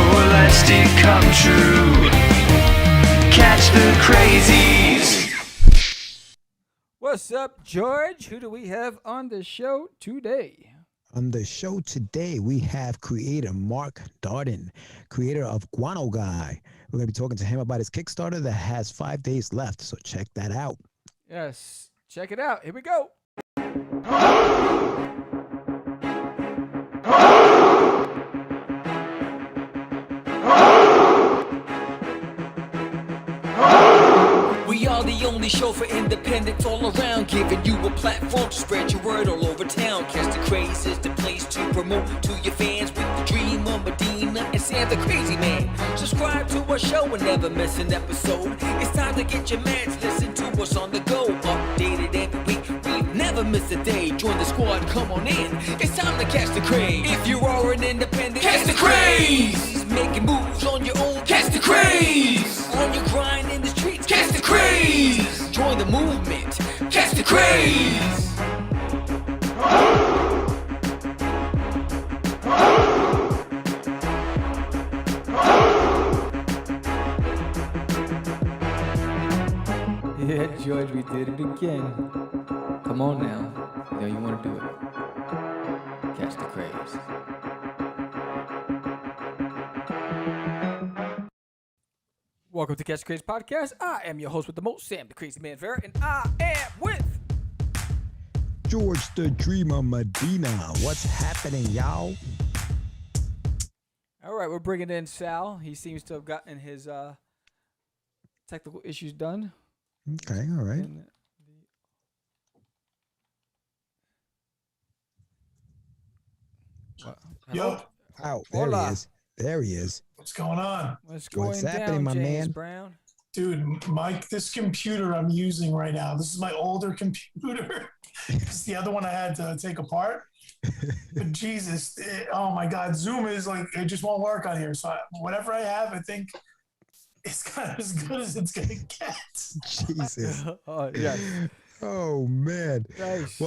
lest it come true. Catch the crazies. What's up, George? Who do we have on the show today? On the show today, we have creator Mark Darden, creator of Guano Guy. We're going to be talking to him about his Kickstarter that has 5 days left, so check that out. Yes, check it out. Here we go. We are the only show for independents all around, giving you a platform to spread your word all over town. Catch the Craze is the place to promote to your fans with the Dreamer, Medina, and Sam the Crazy Man. Subscribe to our show and never miss an episode. It's time to get your meds, listen to us on the go. Updated every week, we never miss a day. Join the squad, come on in. It's time to catch the craze. If you are an independent, catch the craze. Making moves on your own, catch the craze. On your grind in the streets, catch the craze. Join the movement, catch the craze. Yeah, George, we did it again. Come on now. You know you want to do it. Catch the craze. Welcome to Catch the Craze Podcast. I am your host with the most, Sam the Crazy Man Vera, and I am with George the Dreamer Medina. What's happening, y'all? All right, we're bringing in Sal. He seems to have gotten his technical issues done. Okay, all right. Yo. Oh, there he is. There he is. What's going on? What's going What's down, happening, my James man? Brown? Dude, Mike, this computer I'm using right now, this is my older computer. It's the other one I had to take apart. But Jesus, oh my God, Zoom is like, it just won't work on here. So whatever I have, I think it's kind of as good as it's going to get. Jesus. Oh, yes. Oh, man. Nice.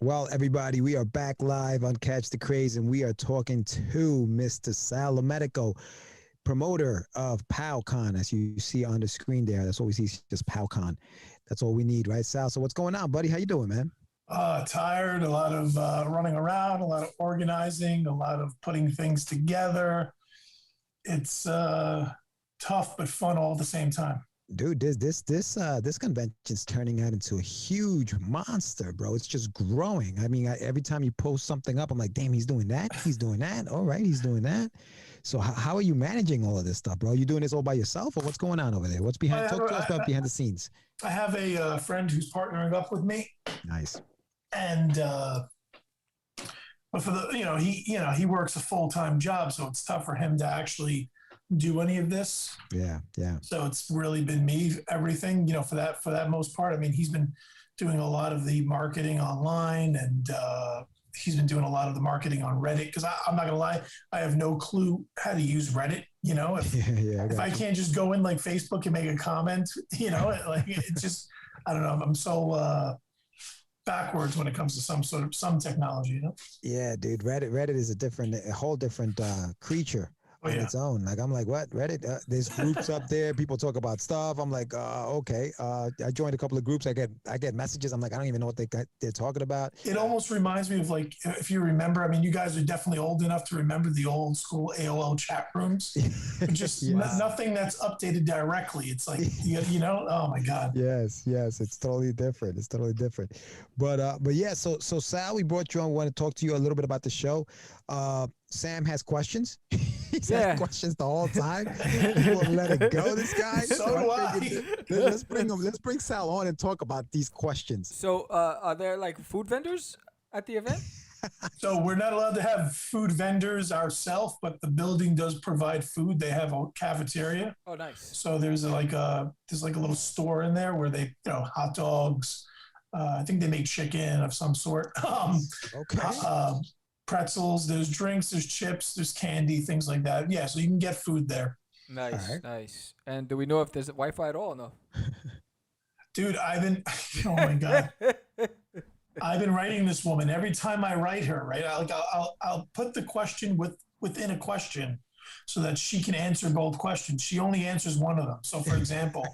Well, everybody, we are back live on Catch the Craze, and we are talking to Mr. Sal Medico, promoter of PowCon, as you see on the screen there. That's all we see, just PowCon. That's all we need, right, Sal? So what's going on, buddy? How you doing, man? Tired, a lot of running around, a lot of organizing, a lot of putting things together. It's tough but fun all at the same time. Dude, this convention's turning out into a huge monster, bro. It's just growing. I mean, every time you post something up, I'm like, damn, he's doing that. He's doing that. All right, he's doing that. So how are you managing all of this stuff, bro? Are you doing this all by yourself, or what's going on over there? What's behind? Talk to us about behind the scenes. I have a friend who's partnering up with me. Nice. And but for the he works a full-time job, so it's tough for him to actually do any of this. Yeah. So it's really been me, everything, for that most part. I mean, he's been doing a lot of the marketing online, and he's been doing a lot of the marketing on Reddit, because I'm not gonna lie, I have no clue how to use Reddit. If I can't just go in like Facebook and make a comment, like it's just, I don't know. I'm so backwards when it comes to some technology. Yeah, dude. Reddit is a whole different creature on its own. Like, I'm like, what? Reddit? There's groups up there. People talk about stuff. I'm like, okay. I joined a couple of groups. I get messages. I'm like, I don't even know what they're talking about. It almost reminds me of, like, if you remember, I mean, you guys are definitely old enough to remember the old school AOL chat rooms. Just nothing that's updated directly. It's like, oh my God. Yes. It's totally different. But yeah, so Sal, we brought you on. We want to talk to you a little bit about the show. Sam has questions. He's had questions the whole time. He won't let it go, this guy. So do I. Let's bring Sal on and talk about these questions. So, are there like food vendors at the event? So we're not allowed to have food vendors ourselves, but the building does provide food. They have a cafeteria. Oh, nice. So there's like a little store in there where they, hot dogs. I think they make chicken of some sort. Okay. Pretzels, there's drinks, there's chips, there's candy, things like that. Yeah, so you can get food there. Nice. And do we know if there's Wi-Fi at all or no? Dude, oh my God. I've been writing this woman. Every time I write her, right, I'll put the question within a question. so that she can answer both questions. She only answers one of them. So for example,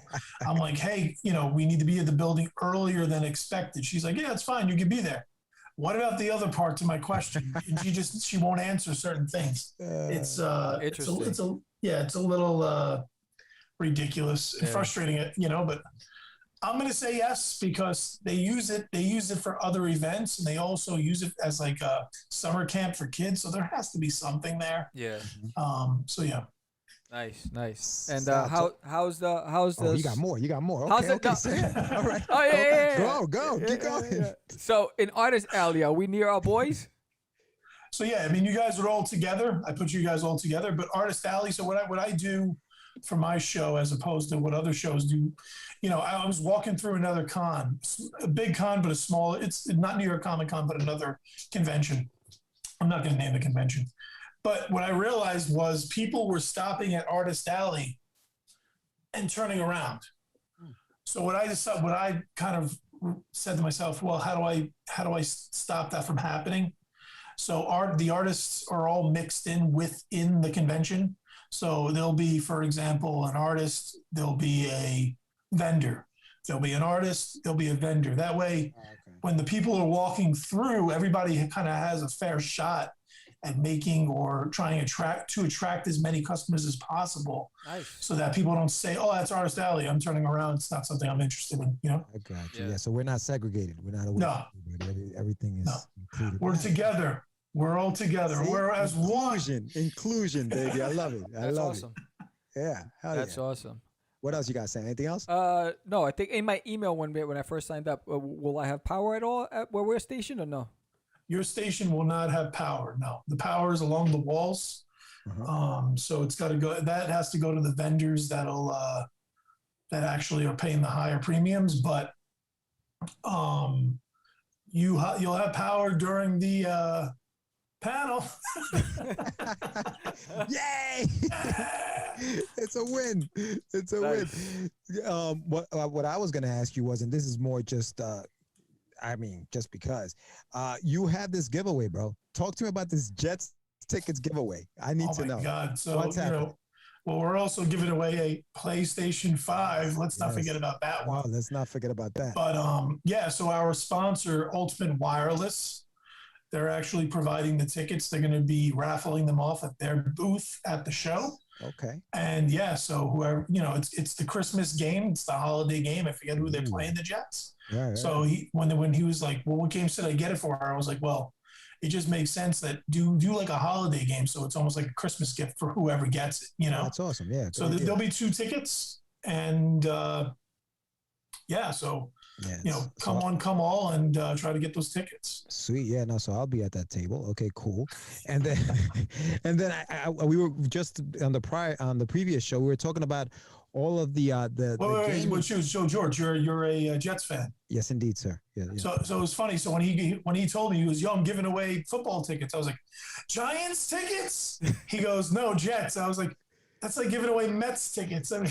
I'm like, hey, we need to be at the building earlier than expected. She's like, yeah, it's fine. You can be there. What about the other part to my question? And she won't answer certain things. It's Interesting. it's a little ridiculous and frustrating, but I'm going to say yes, because they use it for other events, and they also use it as like a summer camp for kids. So there has to be something there. Yeah. So yeah. Nice. And how's Oh, you got more. Okay, How's it okay. go- Say it. All right. Oh yeah. Go. Keep going. Yeah. So in Artist Alley, are we near our boys? So yeah, I mean, you guys are all together. I put you guys all together, but Artist Alley. So what I do for my show, as opposed to what other shows do, I was walking through another con, a big con, but a small. It's not New York Comic Con, but another convention. I'm not going to name the convention, but what I realized was people were stopping at Artist Alley and turning around. So what I kind of said to myself, well, how do I stop that from happening? So the artists are all mixed in within the convention. So there'll be, for example, an artist, there'll be a vendor, there'll be an artist, there'll be a vendor. That way, when the people are walking through, everybody kind of has a fair shot at making or trying to attract as many customers as possible. Nice. So that people don't say, oh, that's Artist Alley, I'm turning around, it's not something I'm interested in, I got you. Yeah. So we're not segregated. We're not away from everybody. Everything is included. We're together. We're all together. See? We're as one. Inclusion, baby. I love it. That's awesome. It. Yeah. That's awesome. What else you got, Sam? Anything else? No, I think in my email when I first signed up, will I have power at all at where we're stationed or no? Your station will not have power. No, the power is along the walls. So it's got to go. That has to go to the vendors that actually are paying the higher premiums. But you'll have power during the panel. Yay! It's a win. It's a win. What I was going to ask you was, and this is more just, just because you have this giveaway, bro. Talk to me about this Jets tickets giveaway. I need to know. Oh my God! So what's happening? Well, we're also giving away a PlayStation 5. Let's not forget about that one. Wow, let's not forget about that. But so our sponsor, Ultimate Wireless, they're actually providing the tickets. They're going to be raffling them off at their booth at the show. Okay. And so whoever, it's the Christmas game. It's the holiday game. I forget who they're playing, the Jets. Right. So when he was like, well, what game should I get it for? I was like, well, it just makes sense that do like a holiday game. So it's almost like a Christmas gift for whoever gets it, That's awesome. Yeah. So there'll be 2 tickets, and come all and try to get those tickets. Sweet. Yeah. No. So I'll be at that table. Okay. Cool. And then, we were just on the previous show. We were talking about all of the So George, you're a Jets fan. Yes, indeed, sir. Yeah. So it was funny. So when he told me, he goes, "Yo, I'm giving away football tickets." I was like, "Giants tickets?" He goes, "No, Jets." I was like, "That's like giving away Mets tickets." I mean,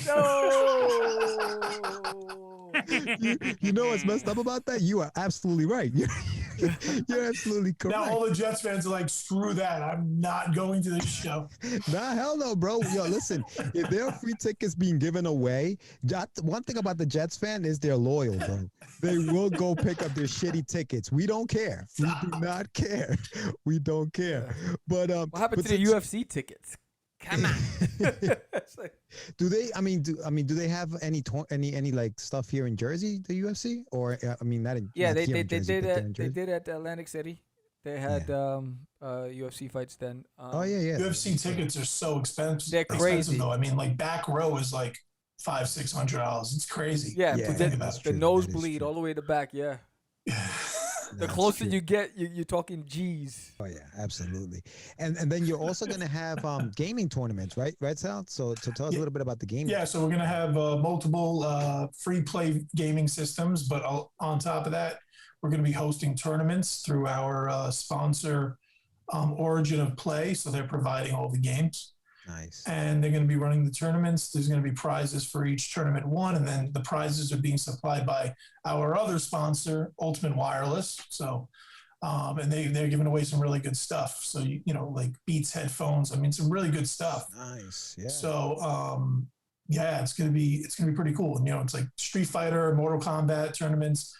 you know what's messed up about that? You are absolutely right. You're absolutely correct. Now all the Jets fans are like, screw that. I'm not going to this show. Nah, hell no, bro. Yo, listen, if there are free tickets being given away, one thing about the Jets fan is they're loyal, bro. They will go pick up their shitty tickets. We don't care. We do not care. We don't care. But what happened to the UFC tickets? Come on. Do they have any like stuff here in Jersey, the UFC, or not in? Yeah, not they here in Jersey, they did at Atlantic City. They had UFC fights then. Yeah. UFC tickets are so expensive. They're crazy though. I mean, like back row is like $500-600. It's crazy. Yeah, the nosebleed all the way to the back. Yeah. The closer you get, you're talking G's. Oh yeah, absolutely. And then you're also going to have gaming tournaments, right, Sal? So tell us a little bit about the gaming. Yeah, so we're going to have multiple free play gaming systems, but on top of that, we're going to be hosting tournaments through our sponsor, Origin of Play. So they're providing all the games. Nice. And they're going to be running the tournaments. There's going to be prizes for each tournament won, and then the prizes are being supplied by our other sponsor, Ultimate Wireless. So And they're giving away some really good stuff. So, like Beats headphones. I mean, some really good stuff. Nice. Yeah. So, yeah, it's gonna be pretty cool. And it's like Street Fighter, Mortal Kombat tournaments,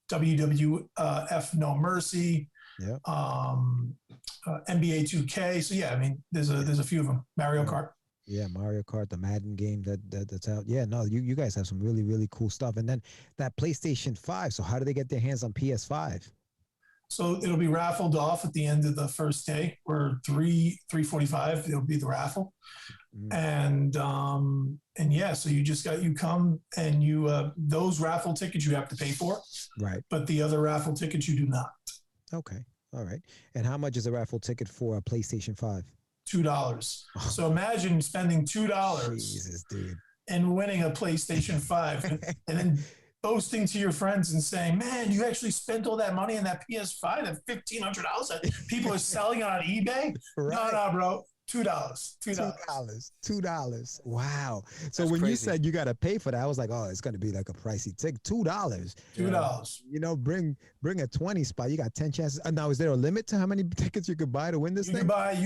WWF No Mercy, Yeah. NBA 2K. So yeah, I mean, there's a few of them. Mario Kart. Yeah, Mario Kart, the Madden game that's out. Yeah, no, you guys have some really, really cool stuff. And then that PlayStation 5. So how do they get their hands on PS5? So it'll be raffled off at the end of the first day, or 3:45. It'll be the raffle, and yeah. So you come and those raffle tickets you have to pay for, Right. but the other raffle tickets you do not. Okay. All right. And how much is a raffle ticket for a PlayStation 5? $2. So imagine spending $2 Jesus, dude. and winning a PlayStation 5, and then boasting to your friends and saying, "Man, you actually spent all that money on that PS5, that $1,500 that people are selling on eBay." Right. No, bro, $2. $2. Wow. So That's when you crazy. said you got to pay for that, I was like, oh, it's going to be like a pricey ticket. $2. $2. Bring a 20 spot. You got 10 chances. Now, is there a limit to how many tickets you could buy to win this You thing?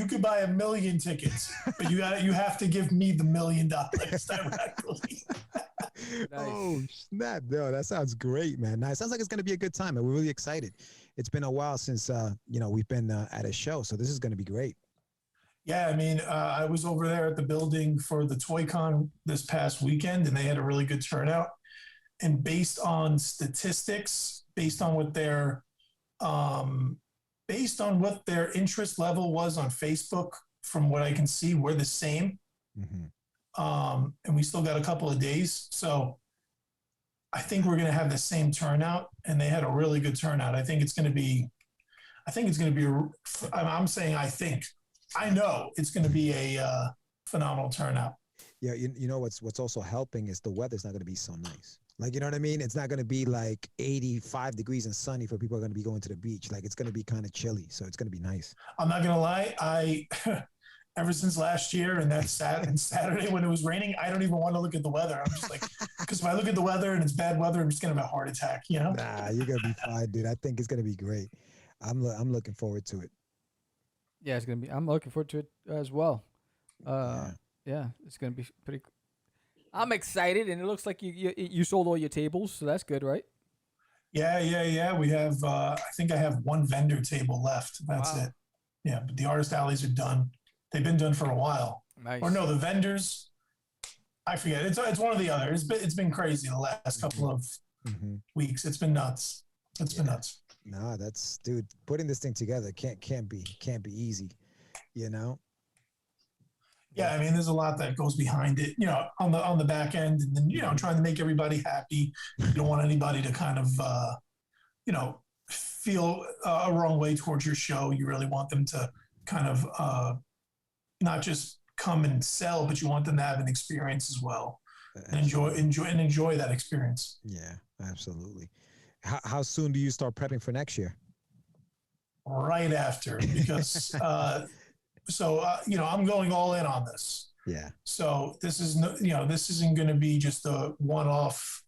could buy 1 million tickets, but you have to give me the $1 million directly. Oh, snap. No, that sounds great, man. Nice. Sounds like it's going to be a good time, and we're really excited. It's been a while since, we've been at a show, so this is going to be great. Yeah, I mean, I was over there at the building for the Toy Con this past weekend, and they had a really good turnout. And based on statistics, based on what their interest level was on Facebook, from what I can see, we're the same. Mm-hmm. And we still got a couple of days, so I think we're going to have the same turnout. And they had a really good turnout. I think it's going to be. I'm saying I think. I know it's going to be a phenomenal turnout. Yeah, you know what's also helping is the weather's not going to be so nice. Like, you know what I mean? It's not going to be like 85 degrees and sunny for people who are going to be going to the beach. Like, it's going to be kind of chilly, so it's going to be nice. I'm not going to lie. I ever since last year and that Saturday when it was raining, I don't even want to look at the weather. I'm just like, because if I look at the weather and it's bad weather, I'm just going to have a heart attack. Nah, you're going to be fine, dude. I think it's going to be great. I'm looking forward to it. Yeah, it's gonna be. I'm looking forward to it as well. Yeah, it's gonna be pretty. I'm excited, and it looks like you sold all your tables, so that's good, right? Yeah. We have. I think I have one vendor table left. That's it. Yeah, but the artist alleys are done. They've been done for a while. Nice. Or no, the vendors. I forget. It's one or the other. It's been crazy the last couple of weeks. It's been nuts. It's been nuts. Nah, dude, putting this thing together can't be easy, Yeah, I mean, there's a lot that goes behind it, on the back end, and then trying to make everybody happy. You don't want anybody to kind of feel a wrong way towards your show. You really want them to kind of not just come and sell, but you want them to have an experience as well and enjoy that experience. Yeah, absolutely. How soon do you start prepping for next year? Right after, because I'm going all in on this. Yeah. So this isn't going to be just a one-off,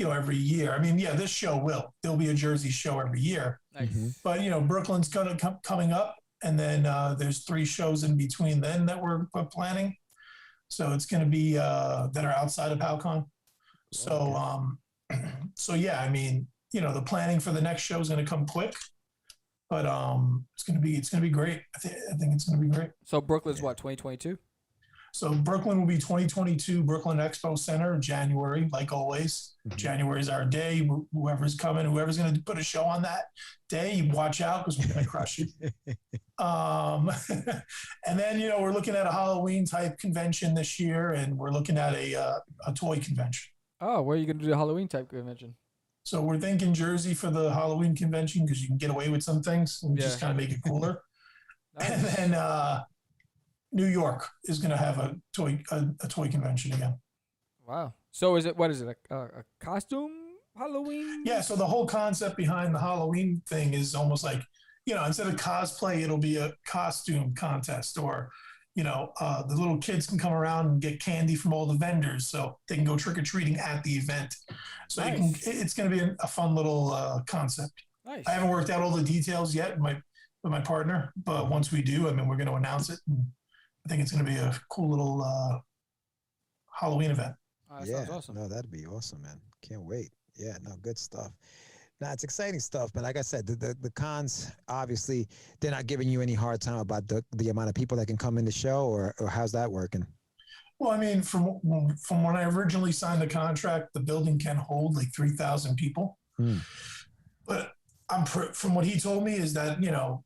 every year. I mean, yeah, this show there'll be a Jersey show every year. Nice. But Brooklyn's coming up, and then there's 3 shows in between then that we're planning. So it's going to be that are outside of PowCon. So yeah, I mean, the planning for the next show is going to come quick, but it's going to be great. I think it's going to be great. So Brooklyn's what, 2022? So Brooklyn will be 2022 Brooklyn Expo Center, January, like always. January is our day. Whoever's coming, whoever's going to put a show on that day, watch out because we're going to crush it. And then, we're looking at a Halloween type convention this year, and we're looking at a toy convention. Oh, where are you going to do the Halloween type convention? So we're thinking Jersey for the Halloween convention because you can get away with some things and just kind of make it cooler. Nice. And then New York is going to have a toy convention again. Wow. So what is it, a costume Halloween? Yeah, so the whole concept behind the Halloween thing is almost like, instead of cosplay, it'll be a costume contest, or the little kids can come around and get candy from all the vendors so they can go trick-or-treating at the event. So Nice. it's going to be a fun little concept. Nice. I haven't worked out all the details yet with my partner, but once we do, I mean, we're going to announce it. And I think it's going to be a cool little Halloween event. Oh, that Yeah, sounds awesome. no, that'd be awesome, man. Can't wait. Yeah, no, good stuff. Now it's exciting stuff, but like I said, the cons, obviously, they're not giving you any hard time about the amount of people that can come in the show, or how's that working? Well, I mean, from when I originally signed the contract, the building can hold like 3,000 people. But from what he told me is that, you know,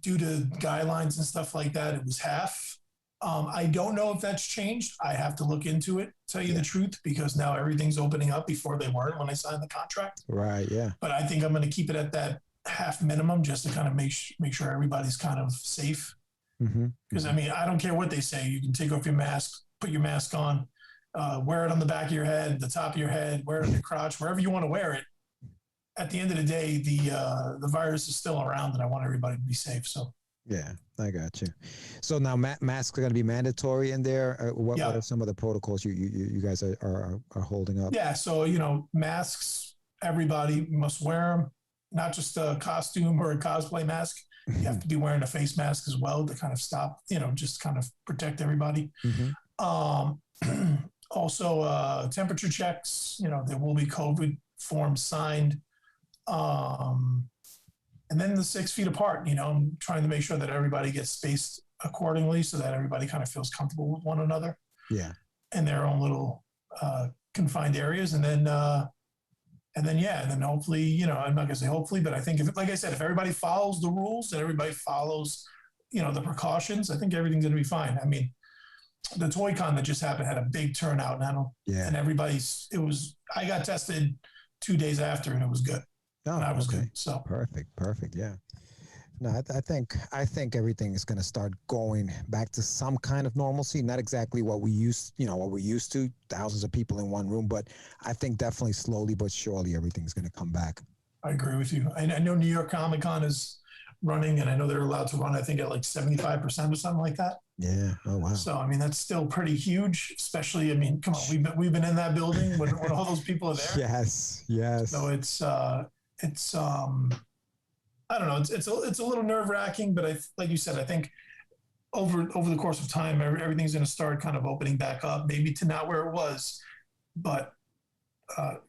due to guidelines and stuff like that, it was half. I don't know if that's changed. I have to look into it, tell you the truth, because now everything's opening up before they weren't when I signed the contract. Right, yeah. But I think I'm going to keep it at that half minimum just to kind of make sure everybody's kind of safe. Because, I mean, I don't care what they say. You can take off your mask, put your mask on, wear it on the back of your head, the top of your head, wear it on your crotch, wherever you want to wear it. At the end of the day, the virus is still around, and I want everybody to be safe. So. Yeah, I got you. So now masks are going to be mandatory in there. What are some of the protocols you guys are holding up? Yeah, so, you know, masks, everybody must wear them, not just a costume or a cosplay mask. You have to be wearing a face mask as well to kind of stop, you know, just kind of protect everybody. Also, temperature checks, you know, there will be COVID forms signed. And then the 6 feet apart, you know, I'm trying to make sure that everybody gets spaced accordingly so that everybody kind of feels comfortable with one another. Yeah. In their own little confined areas. And then hopefully, you know, I'm not gonna say hopefully, but I think like I said, if everybody follows the rules and everybody follows, you know, the precautions, I think everything's gonna be fine. I mean, the Toy Con that just happened had a big turnout, and I got tested 2 days after, and it was good. Oh, and I was okay. good. So perfect. Yeah. No, I think everything is going to start going back to some kind of normalcy. Not exactly what we used to, thousands of people in one room, but I think definitely slowly but surely everything's going to come back. I agree with you. I know New York Comic Con is running, and I know they're allowed to run, I think, at like 75% or something like that. Yeah. Oh, wow. So, I mean, that's still pretty huge, especially, I mean, come on, we've been in that building when all those people are there. Yes. So it's I don't know. It's a little nerve wracking, but like you said, I think over the course of time, everything's going to start kind of opening back up, maybe to not where it was, but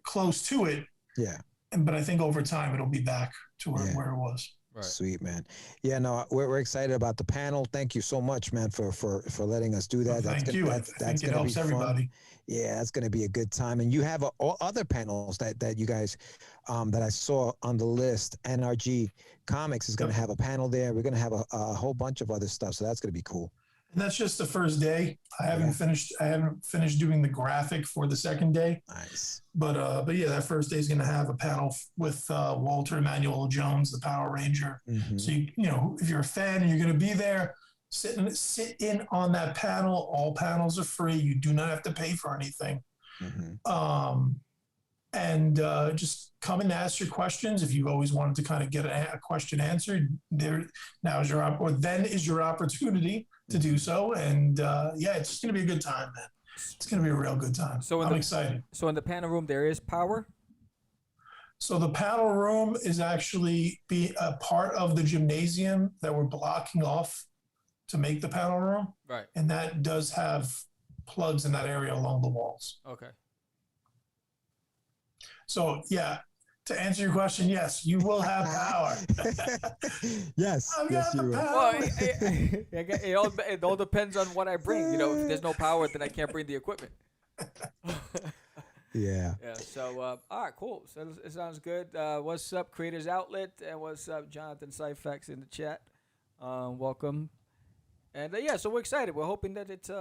close to it. Yeah. But I think over time it'll be back to where it was. Right. Sweet, man. Yeah, no, we're excited about the panel. Thank you so much, man, for letting us do that. Well, thank you. I think it helps everybody. Yeah, that's going to be a good time. And you have other panels that you guys that I saw on the list. NRG Comics is going to have a panel there. We're going to have a whole bunch of other stuff. So that's going to be cool. And that's just the first day. I haven't finished doing the graphic for the second day. Nice. But yeah, that first day is going to have a panel with Walter Emmanuel Jones, the Power Ranger. So you know, if you're a fan and you're going to be there, sit in on that panel. All panels are free. You do not have to pay for anything. And just come and ask your questions. If you've always wanted to kind of get a question answered, then is your opportunity to do so. And yeah, it's just going to be a good time, man. It's going to be a real good time. So I'm excited. So in the panel room, there is power? So the panel room is actually be a part of the gymnasium that we're blocking off to make the panel room. Right. And that does have plugs in that area along the walls. Okay. So yeah, to answer your question, yes, you will have power. Yes. I've yes, got the you will. power. Well, it all depends on what I bring. You know, if there's no power, then I can't bring the equipment. Yeah. Yeah. So, all right, cool. So it sounds good. What's up, Creators Outlet, and what's up, Jonathan Syfax in the chat? Welcome. And yeah, so we're excited. We're hoping that it's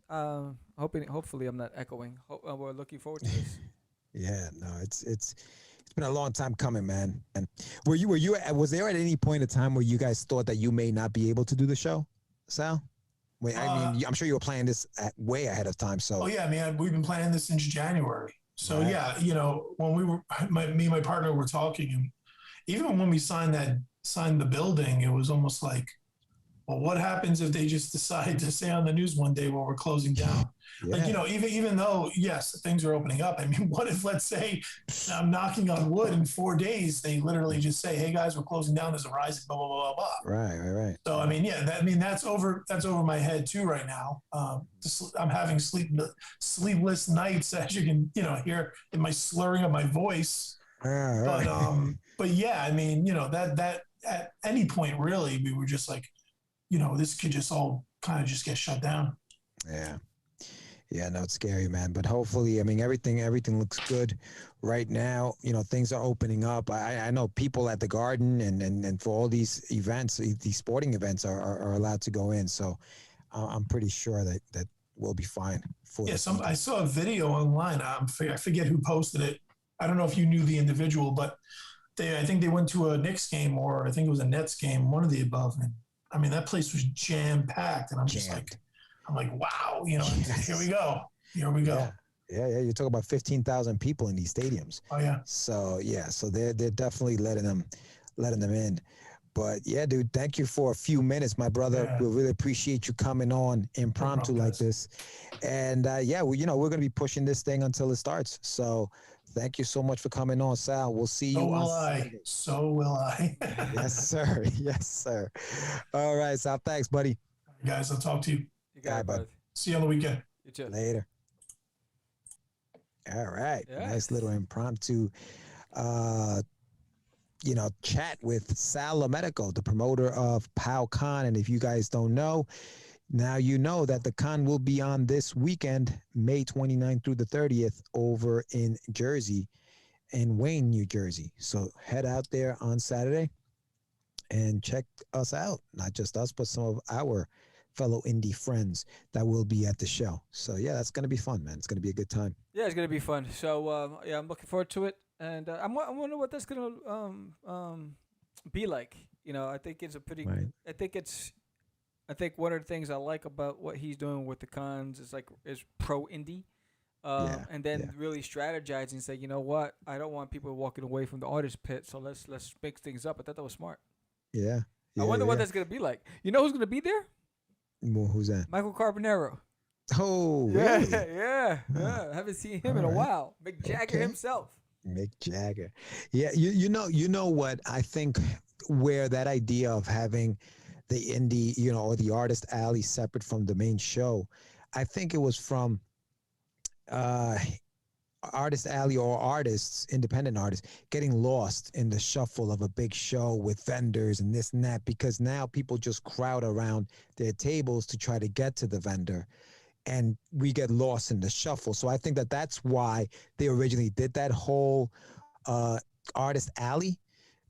hopefully I'm not echoing. We're looking forward to this. Yeah, no, it's been a long time coming, man. And was there at any point in time where you guys thought that you may not be able to do the show, Sal? I mean, I'm sure you were planning this way ahead of time. So. Oh yeah, I mean, we've been planning this since January. So right. Yeah, you know, when me and my partner were talking, and even when we signed the building, it was almost like, well, what happens if they just decide to say on the news one day, well, we're closing down? Yeah. Like, even though, yes, things are opening up. I mean, what if, let's say, I'm knocking on wood, in 4 days, they literally just say, hey guys, we're closing down. There's a rise, blah, blah, blah, blah, blah. Right. So, I mean, yeah, that's over my head too right now. I'm having sleepless nights, as you can, hear in my slurring of my voice. But yeah, I mean, that at any point, really, we were just like, this could just all kind of just get shut down. Yeah, no, it's scary, man. But hopefully, I mean, everything looks good right now. Things are opening up. I know people at the Garden and for all these events, these sporting events are allowed to go in. So I'm pretty sure that we'll be fine. I saw a video online. I forget who posted it. I don't know if you knew the individual, but I think they went to a Knicks game, or I think it was a Nets game, one of the above. And I mean, that place was jam packed, and I'm like, wow, Yes. Here we go. Yeah. You're talking about 15,000 people in these stadiums. Oh yeah. So they're definitely letting them in. But yeah, dude, thank you for a few minutes, my brother. Yeah. We really appreciate you coming on impromptu like this. And we're going to be pushing this thing until it starts. So thank you so much for coming on, Sal. We'll see you. So will I. Yes, sir. Yes, sir. All right, Sal. Thanks, buddy. Guys, I'll talk to you. You got it, bud. See you on the weekend. You too. Later. All right. Yeah. Nice little impromptu chat with Sal Lomedico, the promoter of PowCon. And if you guys don't know, now you know that the con will be on this weekend, May 29th through the 30th, over in Jersey, in Wayne, New Jersey. So head out there on Saturday and check us out. Not just us, but some of our fellow indie friends that will be at the show. So yeah, that's going to be fun, man. It's going to be a good time. Yeah, it's going to be fun. So I'm looking forward to it. And I wonder what that's going to be like. I think it's a pretty, Right. I think one of the things I like about what he's doing with the cons is pro indie. And then really strategizing and say, you know what, I don't want people walking away from the artist pit, so let's mix things up. I thought that was smart. Yeah. I wonder what that's going to be like. You know who's going to be there? Well, who's that? Michael Carbonaro. Oh, really? Yeah. I haven't seen him in a while. Mick Jagger himself. Mick Jagger. Yeah, you know what? I think where that idea of having the indie, or the artist alley separate from the main show, I think it was from artist alley or artists, independent artists, getting lost in the shuffle of a big show with vendors and this and that, because now people just crowd around their tables to try to get to the vendor, and we get lost in the shuffle. So I think that's why they originally did that whole artist alley.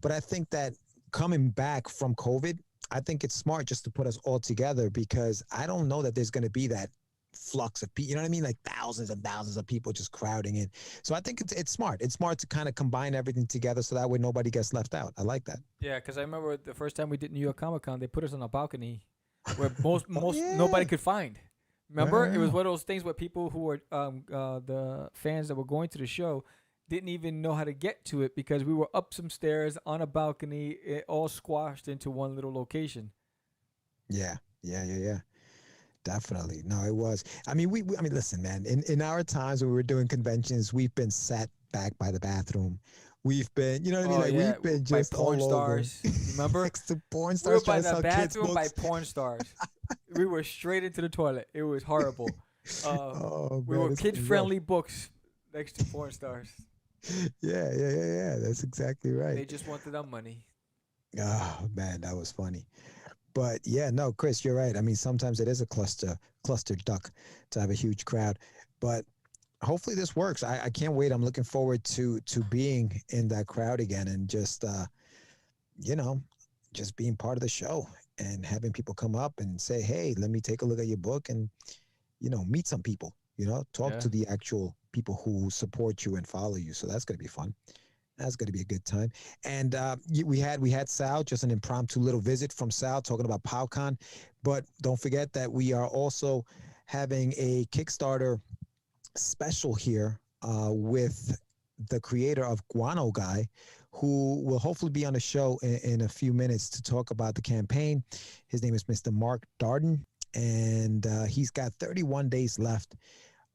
But I think that coming back from COVID, I think it's smart just to put us all together, because I don't know that there's going to be that flux of people, you know what I mean? Like thousands and thousands of people just crowding in. So I think it's smart. It's smart to kind of combine everything together so that way nobody gets left out. I like that. Yeah, because I remember the first time we did New York Comic Con, they put us on a balcony where most nobody could find. Remember, it was one of those things where people who were the fans that were going to the show didn't even know how to get to it, because we were up some stairs on a balcony, it all squashed into one little location. Yeah. Definitely. No, it was. I mean, listen, man, in our times when we were doing conventions, we've been sat back by the bathroom. We've been, you know what I mean? Like, we've been by just porn all stars. over. Remember? Next to porn We stars. were by trying to the sell kids' bathroom by books. porn stars. We were straight into the toilet. It was horrible. We were kid-friendly books next to porn stars. Yeah. That's exactly right. They just wanted our money. Oh, man, that was funny. But yeah, no, Chris, you're right. I mean, sometimes it is a cluster duck to have a huge crowd, but hopefully this works. I can't wait. I'm looking forward to being in that crowd again, and just, just being part of the show and having people come up and say, hey, let me take a look at your book, and, meet some people, talk to the actual people who support you and follow you. So that's going to be fun. That's going to be a good time. And we had Sal, just an impromptu little visit from Sal talking about PowCon. But don't forget that we are also having a Kickstarter special here with the creator of Guano Guy, who will hopefully be on the show in a few minutes to talk about the campaign. His name is Mr. Mark Darden, and he's got 31 days left,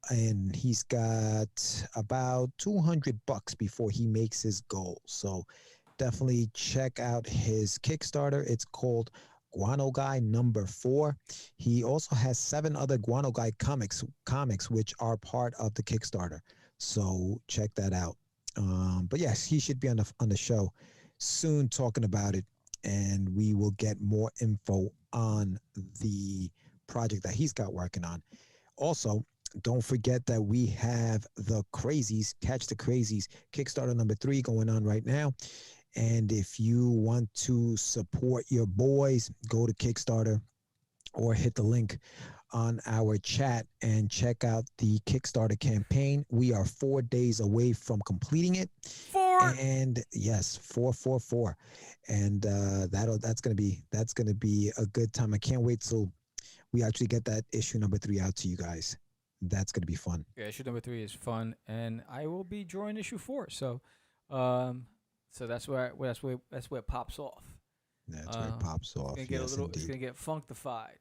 and he's got about $200 before he makes his goal. So definitely check out his Kickstarter. It's called Guano Guy #4. He also has 7 other Guano Guy comics which are part of the Kickstarter. So check that out. But yes, he should be on the show soon talking about it, and we will get more info on the project that he's got working on. Also, don't forget that we have the Crazies, Catch the Crazies, Kickstarter #3 going on right now. And if you want to support your boys, go to Kickstarter or hit the link on our chat and check out the Kickstarter campaign. We are 4 days away from completing it. 4. And yes, 444. And that's gonna be a good time. I can't wait till we actually get that issue #3 out to you guys. That's gonna be fun. Yeah, issue #3 is fun, and I will be drawing issue 4. So, so that's where it pops off. That's where it pops off. It's gonna get Yes, It's indeed. gonna get functified.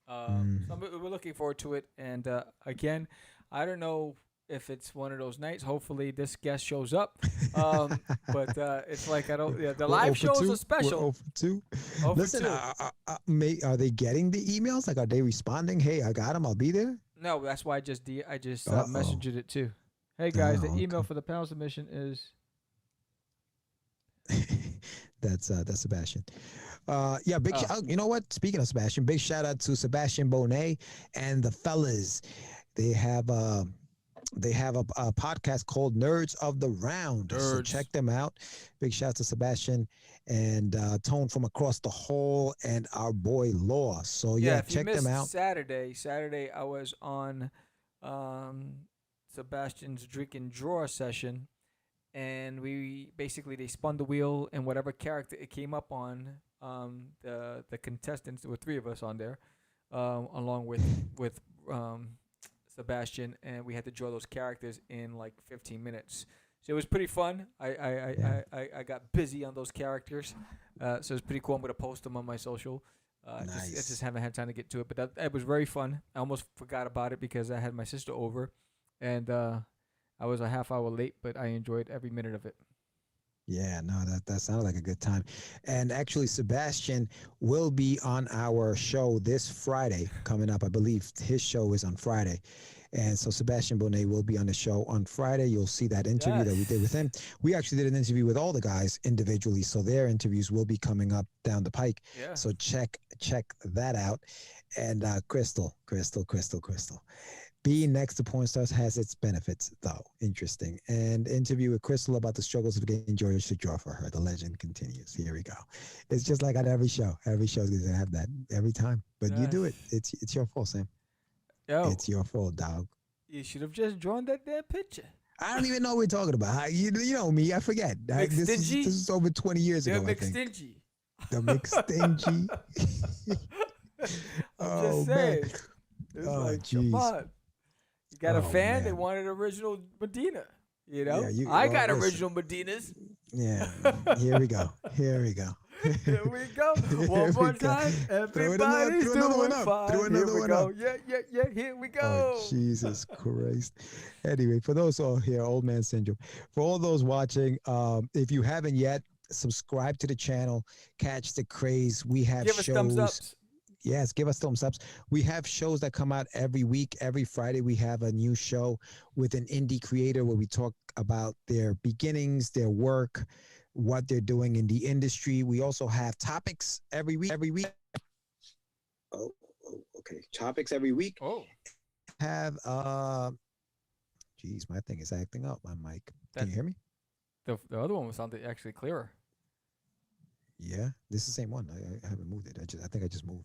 So we're looking forward to it. And again, I don't know if it's one of those nights. Hopefully, this guest shows up. But it's like I don't. Yeah, the We're live 0 for shows 2. are special. We're 0 for 2. 0 for Listen, 2. are they getting the emails? Like, are they responding? Hey, I got them. I'll be there. No, that's why I just Uh-oh. messaged it too. Hey guys, the Oh, email okay. for the panel submission is. That's Sebastian. Yeah, big. Oh. You know what? Speaking of Sebastian, big shout out to Sebastian Bonet and the fellas. They have a podcast called Nerds of the Round. So Nerds. check them out. Big shout out to Sebastian and Tone from across the hall and our boy Law. So yeah, if you check them missed out. Saturday I was on Sebastian's drink and draw session, and they spun the wheel, and whatever character it came up on, the contestants, there were 3 of us on there, along with Sebastian, and we had to draw those characters in like 15 minutes. So it was pretty fun. I got busy on those characters, so it was pretty cool. I'm gonna post them on my social. Nice. I just haven't had time to get to it, but it was very fun. I almost forgot about it because I had my sister over, and I was a half hour late, but I enjoyed every minute of it. Yeah, no, that sounded like a good time. And actually, Sebastian will be on our show this Friday coming up. I believe his show is on Friday. And so Sebastian Bonet will be on the show on Friday. You'll see that interview that we did with him. We actually did an interview with all the guys individually, so their interviews will be coming up down the pike. Yeah. So check that out. And Crystal. Being next to porn stars has its benefits, though. Interesting. And interview with Crystal about the struggles of getting George to draw for her. The legend continues. Here we go. It's just like on every show. Every show is going to have that every time. But you do it. It's your fault, Sam. Yo, It's your fault, dog. you should have just drawn that damn picture. I don't even know what we're talking about. You know me. I forget. This is over 20 years ago, I think. McStingy. The McStingy. I'm just saying. Man. It's Oh, like, jeez. come on. You got a fan, they man. wanted original Medina. You know? Yeah, I got listen. original Medinas. Yeah. Here we go. Here we go. Here One more we go. time. Everybody's throw another one doing up. fine. Throw Here another we one go. up. Yeah. Here we go. Oh, Jesus Christ. Anyway, for those all here, Old Man Syndrome, for all those watching, if you haven't yet, subscribe to the channel, Catch the Craze. We have Give us shows. thumbs ups. Yes, give us thumbs ups. We have shows that come out every week. Every Friday, we have a new show with an indie creator where we talk about their beginnings, their work, what they're doing in the industry. We also have topics every week. Oh, okay. Topics every week. Oh. Have geez, my thing is acting up. My mic. Can you hear me? The other one was sounded actually clearer. Yeah, this is the same one. I haven't moved it. I think I just moved.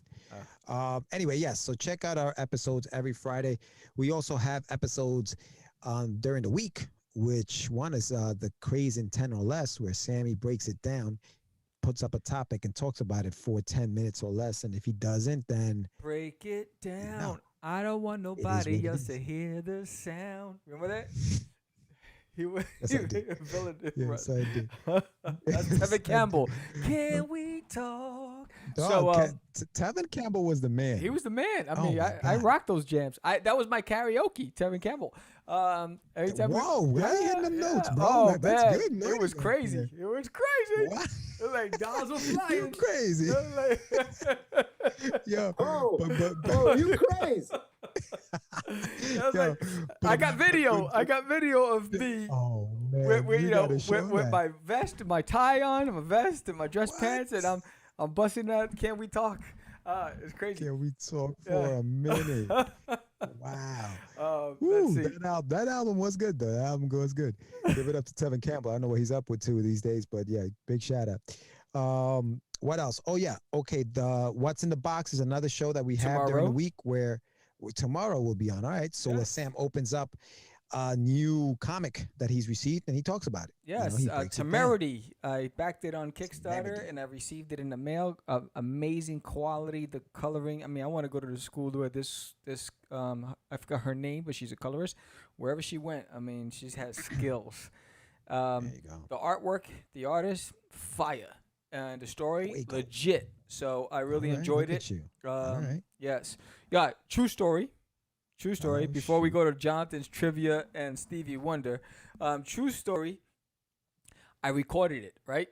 Anyway, yes. So check out our episodes every Friday. We also have episodes during the week, which one is the Craze in 10 or less, where Sammy breaks it down, puts up a topic and talks about it for 10 minutes or less. And if he doesn't, then Break it down. No. I don't want is nobody what it else is. to hear the sound. Remember that? He was Yes, he I did. made a villain. Yes, I did. That's Yes, I Tevin did. Campbell. Can we talk? Dog, So Tevin Campbell was the man. he was the man. I Oh mean, my I God. rocked those jams. That was my karaoke. Tevin Campbell. Every time Whoa, I ain't hitting them notes, bro. Oh That's man, good. it Learning was right crazy. there. It was crazy. What? It was like dolls were You flying. crazy. It was like- Yo, but Oh, you crazy. I was Yo, like, but- I got video. I got video of me oh man, with you gotta show with that. my vest and my tie on, my vest and my dress pants, and I'm busting that. Can we talk? It's crazy. Can we talk for Yeah. a minute? Wow. Let's Woo, see. that album was good though. That album was good. Give it up to Tevin Campbell. I don't know what he's up with too these days, but yeah, big shout out. What else? Oh yeah, okay. The What's in the Box is another show that we have during Tomorrow? the week where tomorrow will be on. All right, so Yeah. Sam opens up a new comic that he's received and he talks about it. You know, Yes, he breaks it down. Temerity. I backed it on Kickstarter Temerity. and I received it in the mail. Amazing quality, the coloring. I mean, I want to go to the school where this I forgot her name, but she's a colorist. Wherever she went, I mean, she has skills. There you go. The artwork, the artist, fire, and the story, There you go. legit. So I really All right, enjoyed look it. at you. All right. Yes. Yeah. True story. True story. Oh, Before we shoot. go to Jonathan's trivia and Stevie Wonder, true story. I recorded it, right?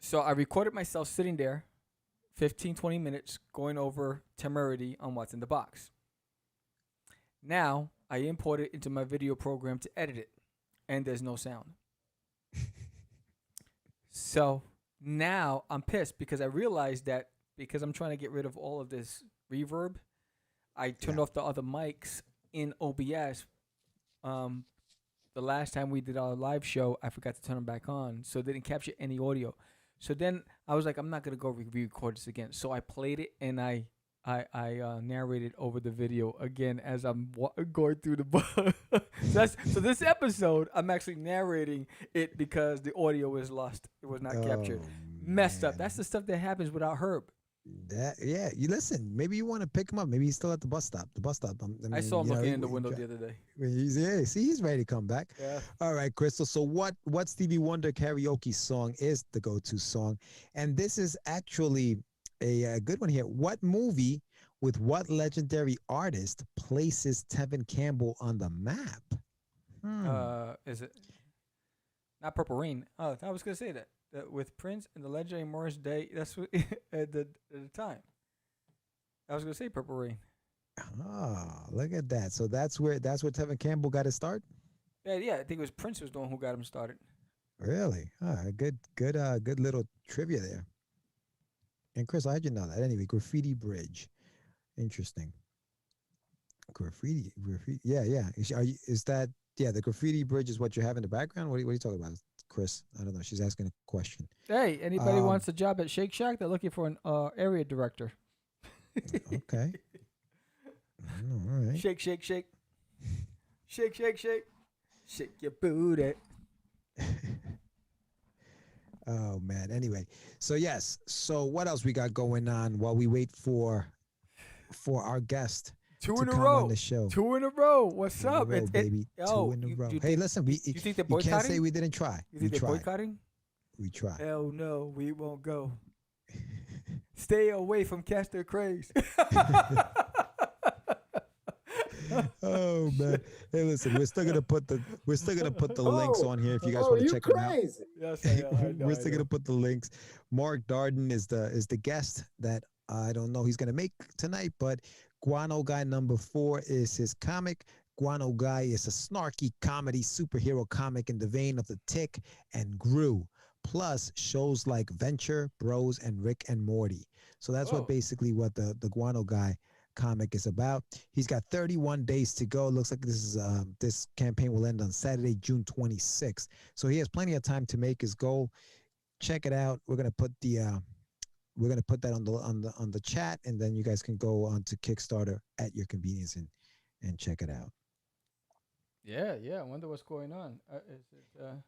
So I recorded myself sitting there, 15, 20 minutes, going over Temerity on What's in the Box. Now I import it into my video program to edit it, and there's no sound. So now I'm pissed because I realized that because I'm trying to get rid of all of this reverb, I turned Yeah. off the other mics in OBS. The last time we did our live show, I forgot to turn them back on, so they didn't capture any audio. So then I was like, I'm not gonna go re-record this again. So I played it and I narrated over the video again as I'm going through the book. So this episode, I'm actually narrating it because the audio was lost. It was not captured. Oh, Messed up. man. That's the stuff that happens without Herb. Yeah, you listen. Maybe you want to pick him up. Maybe he's still at the bus stop. I saw him looking in the window the other day. He's ready to come back. Yeah. All right, Crystal. So what Stevie Wonder karaoke song is the go-to song? And this is actually a good one here. What movie with what legendary artist places Tevin Campbell on the map? Is it not Purple Rain? Oh, I was gonna say that with Prince and the legendary Morris Day. That's what at the time. I was gonna say Purple Rain. Oh, look at that. So that's where Tevin Campbell got his start? Yeah. I think it was Prince was the one who got him started. Really? All right, good little trivia there. And Chris, how'd you know that? Anyway, Graffiti Bridge. Interesting. Graffiti. Yeah. Is that the Graffiti Bridge is what you have in the background? What are you talking about, Chris? I don't know. She's asking a question. Hey, anybody wants a job at Shake Shack? They're looking for an area director. Okay. All right. Shake, shake, shake. Shake, shake, shake. Shake your booty. Oh man. Anyway, so yes. So what else we got going on while we wait for our guest Two to in a come row. on the show? 2 in a row. What's Two in a up? row, baby. yo, Two in a you- row. you Hey, think- listen. you think they're You can't say boycotting? we didn't try. You We think they're tried. boycotting? We tried. Hell no, we won't go. Stay away from Catch the Craze. Oh man! Hey, listen, we're still gonna put the links on here if you guys want to you check them out. crazy. Yes, I know. We're still gonna put the links. Mark Darden is the guest that I don't know he's gonna make tonight, but Guano Guy #4 is his comic. Guano Guy is a snarky comedy superhero comic in the vein of The Tick and Gru, plus shows like Venture, Bros, and Rick and Morty. So that's Oh. what the Guano Guy comic is about. He's got 31 days to go. Looks like this campaign will end on Saturday, June 26th. So he has plenty of time to make his goal. Check it out. We're gonna put that on the chat, and then you guys can go on to Kickstarter at your convenience and check it out. Yeah. I wonder what's going on. Is it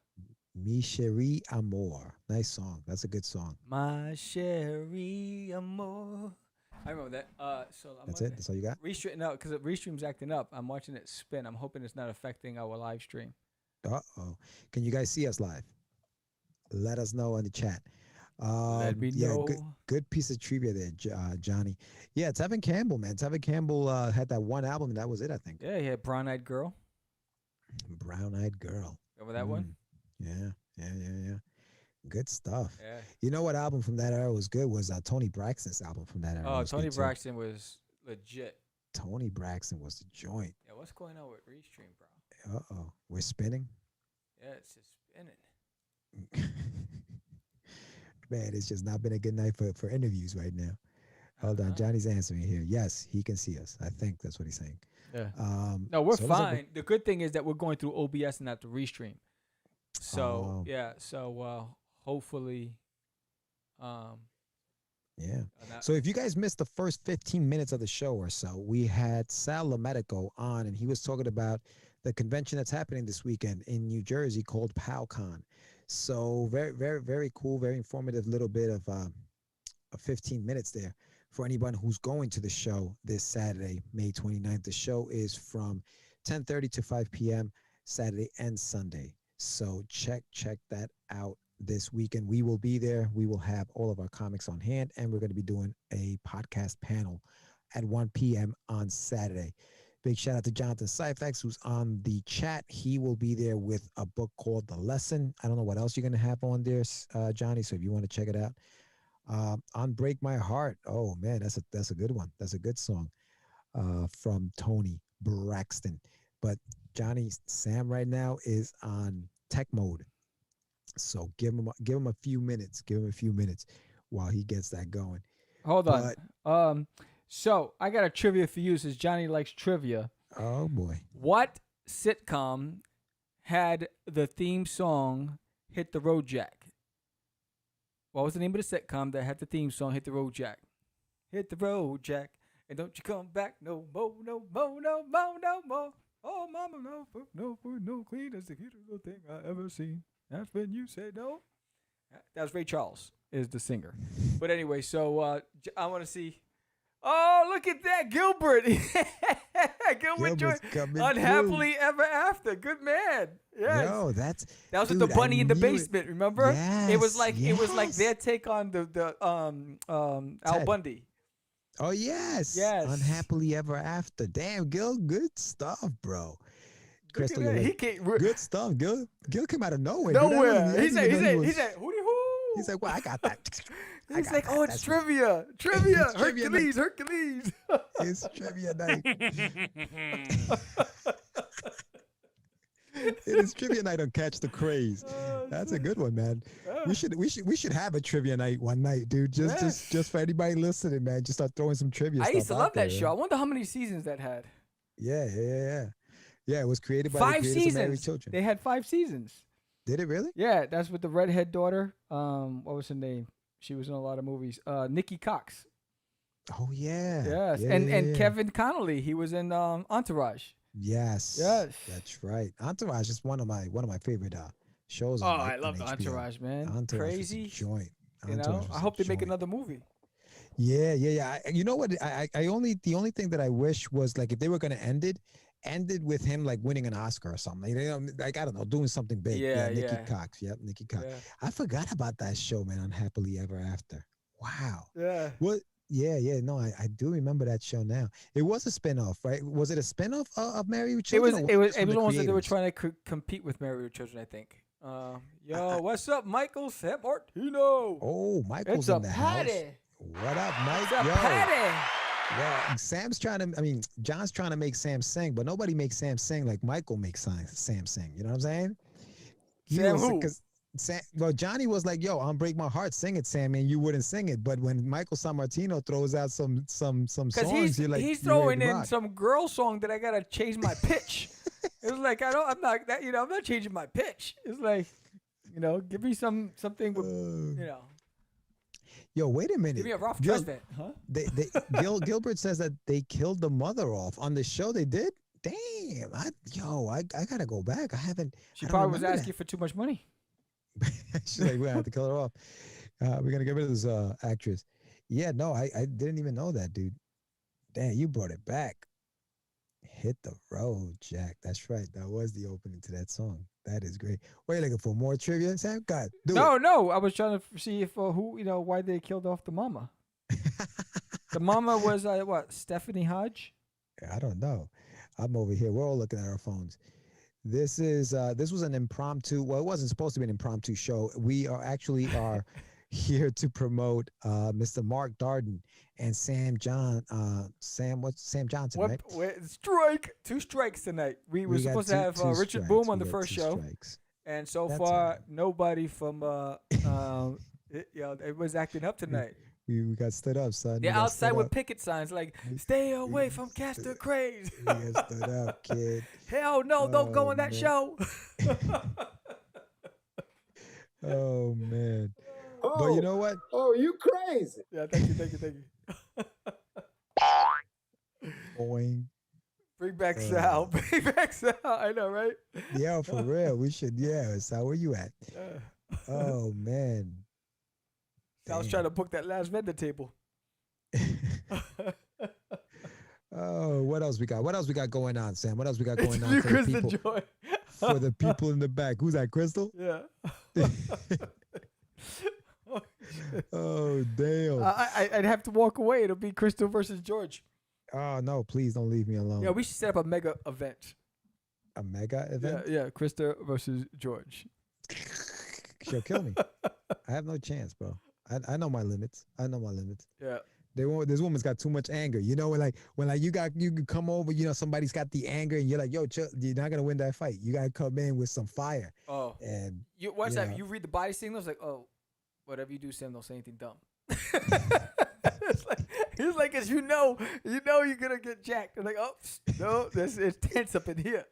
Mi Chérie Amour. Nice song. That's a good song. My Sherry Amor? I remember that. So I'm That's it. That's all you got. Restream, no, because the Restream's acting up. I'm watching it spin. I'm hoping it's not affecting our live stream. Uh-oh. Can you guys see us live? Let us know in the chat. Let me Yeah, know. good piece of trivia there, Johnny. Yeah, Tevin Campbell, man. Tevin Campbell had that one album, and that was it, I think. Yeah, he had Brown Eyed Girl. Brown Eyed Girl. Remember that one? Yeah. Good stuff. Yeah. You know what album from that era was good was Tony Braxton's album from that era. Oh, was Tony good, too. Braxton was legit. Tony Braxton was the joint. Yeah, what's going on with Restream, bro? Uh-oh. We're spinning. Yeah, it's just spinning. Man, it's just not been a good night for interviews right now. Hold on. Johnny's answering here. Yes, he can see us. I think that's what he's saying. Yeah. No, we're so it looks like fine. The good thing is that we're going through OBS and not the Restream. So, Oh. yeah. So, hopefully. Yeah. Not- So if you guys missed the first 15 minutes of the show or so, we had Sal Lamedico on, and he was talking about the convention that's happening this weekend in New Jersey called PowCon. So very, very, very cool, very informative little bit of 15 minutes there for anyone who's going to the show this Saturday, May 29th. The show is from 10:30 to 5 p.m. Saturday and Sunday. So check that out this weekend. We will be there. We will have all of our comics on hand, and we're going to be doing a podcast panel at 1 p.m. on Saturday. Big shout out to Jonathan Syfax, who's on the chat. He will be there with a book called The Lesson. I don't know what else you're going to have on there, Johnny, so if you want to check it out. On Break My Heart. Oh, man, that's a good one. That's a good song from Tony Braxton. But Johnny, Sam right now is on tech mode. So give him a few minutes. Give him a few minutes while he gets that going. Hold on. So I got a trivia for you since Johnny likes trivia. Oh boy. What sitcom had the theme song Hit the Road Jack? What was the name of the sitcom that had the theme song Hit the Road Jack? Hit the road, Jack, and don't you come back no more, no more, no more, no more. Oh, mama, no clean as the cutest little thing I ever seen. That's when you say no. That was Ray Charles is the singer. But anyway, so I want to see. Oh, look at that, Gilbert. Gilbert Gilbert's coming Unhappily Ever After. Good man. Yes. Yo, that was dude, with the bunny I in the knew it. basement. Remember? It was like Yes. their take on the Al Ted. Bundy. Oh yes. Yes. Unhappily Ever After. Damn, Gil, good stuff, bro. Crystal, you're He like, came good stuff. Gil came out of nowhere. dude. I nowhere. didn't He even know said, hooty hoo. he's like, well, I got that. I He's got like, that. oh, it's That's trivia. It's Trivia. trivia Hercules. It's trivia night. It is trivia night on Catch the Craze. That's a good one, man. We should have a trivia night one night, dude. Just for anybody listening, man. Just start throwing some trivia. I used to stuff love out there, that show. I wonder how many seasons that had. Yeah. Yeah, it was created by the 5 creators of Married seasons. Children. They had 5 seasons. Did it really? Yeah, that's with the redhead daughter. What was her name? She was in a lot of movies. Nikki Cox. Oh yeah. Yes, Yeah, and yeah. Kevin Connolly. He was in Entourage. Yes. Yes. That's right. Entourage is one of my favorite shows. Oh, on, I love on the HBO. Entourage, man. Entourage Crazy. was a joint. You Entourage know, was I a hope they make joint. another movie. Yeah. You know what? The only thing that I wish was like if they were gonna end it with him like winning an Oscar or something. You know, like I don't know, doing something big. Yeah, Nikki yeah. Cox. Yep, Nikki Cox. Yeah. I forgot about that show, man. Unhappily Ever After. Wow. Yeah. What? Yeah. No, I do remember that show now. It was a spinoff, right? Was it a spinoff of Married with It was. Children? It was. just It from was the almost like they were creators? trying to compete with Married with Children. I think. Yo, what's up, Michael San Martino? Oh, Michael's it's a in the house. party. What up, Mike? It's a Yo. party. Yeah, John's trying to make Sam sing, but nobody makes Sam sing like Michael makes Sam sing. You know what I'm saying? Sam who? Well, Johnny was like, "Yo, I'm Break My Heart, sing it, Sam," and you wouldn't sing it. But when Michael San Martino throws out some songs, Because you're like, he's you're ready throwing to in rock. some girl song that I gotta change my pitch. It's like I'm not changing my pitch. It's like, give me something with, Yo, wait a minute. give me a rough Gil- dress band, huh? Gilbert says that they killed the mother off on the show. They did. Damn, I gotta go back. I haven't. She I don't probably was remember asking for too much money. that. She's like, we have to kill her off. We're gonna get rid of this actress. Yeah, no, I didn't even know that, dude. Damn, you brought it back. Hit the road, Jack. That's right. That was the opening to that song. That is great. What are you looking for? More trivia, Sam? God, do No. I was trying to see if why they killed off the mama. it. The mama was what? Stephanie Hodge. I don't know. I'm over here. We're all looking at our phones. This was an impromptu. Well, it wasn't supposed to be an impromptu show. We are actually here to promote Mr. Mark Darden and Sam Johnson, right? Strike. 2 strikes tonight. We were We got supposed to have two Richard strikes. Boom on We the got first 2 show, strikes. and so That's far all right. nobody from everyone's acting up tonight. We got stood up, son. They're We got outside stood with up. picket signs like "Stay away from Castor Craze." We got stood up, kid. Hell no! Don't go Oh, on that man. show. Oh man. Oh, But you know what? oh, you crazy. Yeah, thank you. Boing. Bring back Sal. Bring back Sal. I know, right? Yeah, for real. We should. Yeah. So where you at? Uh, Oh man. Sal's Damn. trying to book that last vendor table. Oh, what else we got? What else we got going on, Sam? What else we got going on You, for the Kristen people? Joy. For the people in the back. Who's that, Crystal? Yeah. Oh, damn. I'd have to walk away. It'll be Crystal versus George. Oh no, please don't leave me alone. Yeah, we should set up a mega event. A mega event? Yeah, Krista versus George. She'll kill me. I have no chance, bro. I know my limits. I know my limits. Yeah. This woman's got too much anger. You know, when you can come over, you know, somebody's got the anger and you're like, yo, chill, you're not gonna win that fight. You gotta come in with some fire. Oh. And You watch Yeah. that. You read the body signals like, oh, whatever you do, Sam, don't say anything dumb. It's like, as you know you're gonna get jacked. They're like, oh, no, it's tense up in here.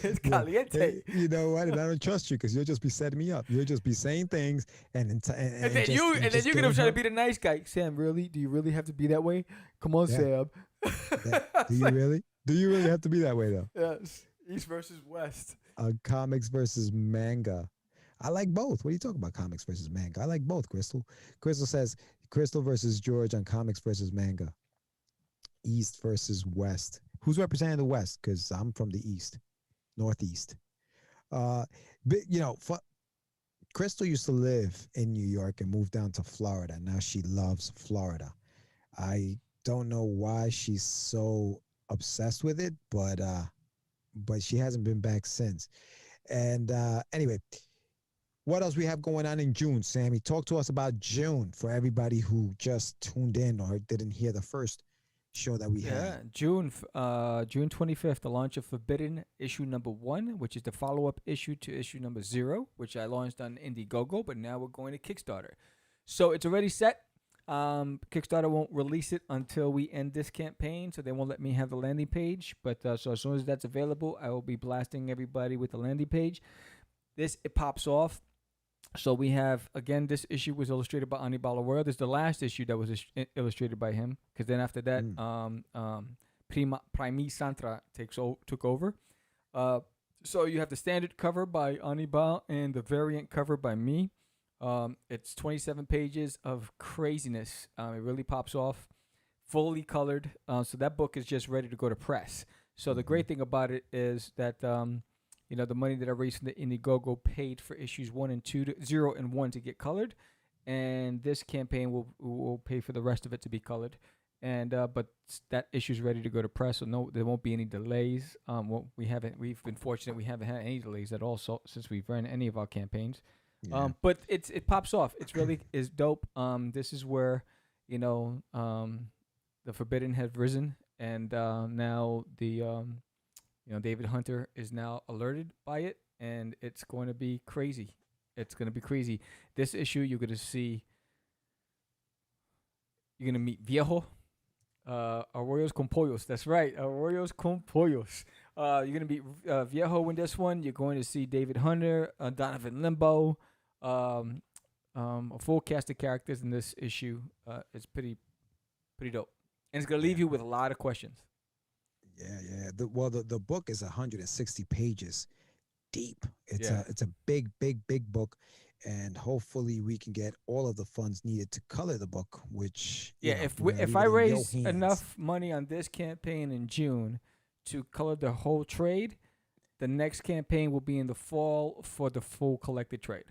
It's caliente. hey, you know what? And I don't trust you because you'll just be setting me up. You'll just be saying things and And then just- you're just gonna doing try to her- be the nice guy. Sam, really? Do you really have to be that way? Come on, Yeah. Sam. Do you really? Do you really have to be that way though? Yes. East versus West. Comics versus manga. I like both. What are you talking about? Comics versus manga. I like both, Crystal. Crystal says Crystal versus George on comics versus manga. East versus West. Who's representing the West? Because I'm from the East, Northeast. But you know, Crystal used to live in New York and moved down to Florida. Now she loves Florida. I don't know why she's so obsessed with it, but she hasn't been back since. And anyway, what else we have going on in June, Sammy? Talk to us about June for everybody who just tuned in or didn't hear the first show that we had. June 25th, the launch of Forbidden issue number 1, which is the follow-up issue to issue number 0, which I launched on Indiegogo, but now we're going to Kickstarter. So it's already set. Kickstarter won't release it until we end this campaign, so they won't let me have the landing page. But so as soon as that's available, I will be blasting everybody with the landing page. It pops off. So we have, again, this issue was illustrated by Anibal Arroyo. This is the last issue that was illustrated by him, because then after that, Primi Santra took over. So you have the standard cover by Anibal and the variant cover by me. It's 27 pages of craziness. It really pops off, fully colored. So that book is just ready to go to press. So the great thing about it is that the money that I raised from the Indiegogo paid for issues 0 and 1 to get colored, and this campaign will pay for the rest of it to be colored. And but that issue is ready to go to press, so no, there won't be any delays. We've been fortunate; we haven't had any delays at all since we've run any of our campaigns. Yeah. But it pops off. It's really is dope. This is where the Forbidden has risen, and now the David Hunter is now alerted by it, and it's going to be crazy. It's going to be crazy. This issue, you're going to meet Viejo, Arroyos con Pollos. That's right, Arroyos con Pollos. You're going to meet Viejo in this one. You're going to see David Hunter, Donovan Limbo, a full cast of characters in this issue. It's pretty dope. And it's going to leave you with a lot of questions. Yeah. The book is 160 pages deep. It's Yeah. a big book, and hopefully we can get all of the funds needed to color the book. Which Yeah, if I raise enough money on this campaign in June to color the whole trade. The next campaign will be in the fall for the full collected trade.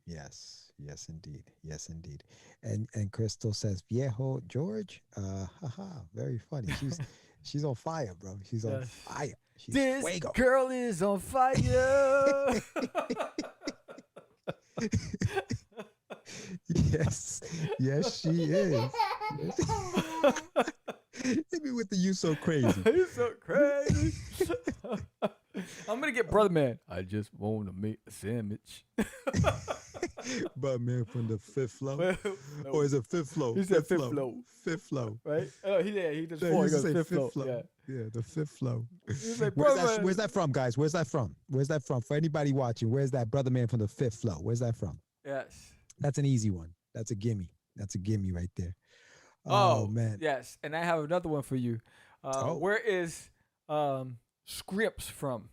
Yes, yes, indeed. Yes, indeed. And Crystal says, Viejo George, haha, very funny. She's on fire, bro. She's on Yes. fire. She's This fuego. girl is on fire. Yes, yes, she is. Hit me with the you so crazy. He's so crazy. I'm gonna get Brother Man. I just want to make a sandwich. But man, from the fifth floor, No, or is it fifth floor? He said fifth floor. Fifth floor. right? Oh, he just No, four. He used to goes say fifth floor. floor. Yeah. Yeah, the fifth floor. He's like, Where's that from, guys? Where's that from? Where's that from? For anybody watching, where's that brother man from the fifth floor? Where's that from? Yes. That's an easy one. That's a gimme. That's a gimme right there. Oh, Man. Yes, and I have another one for you. Where is Scripps from?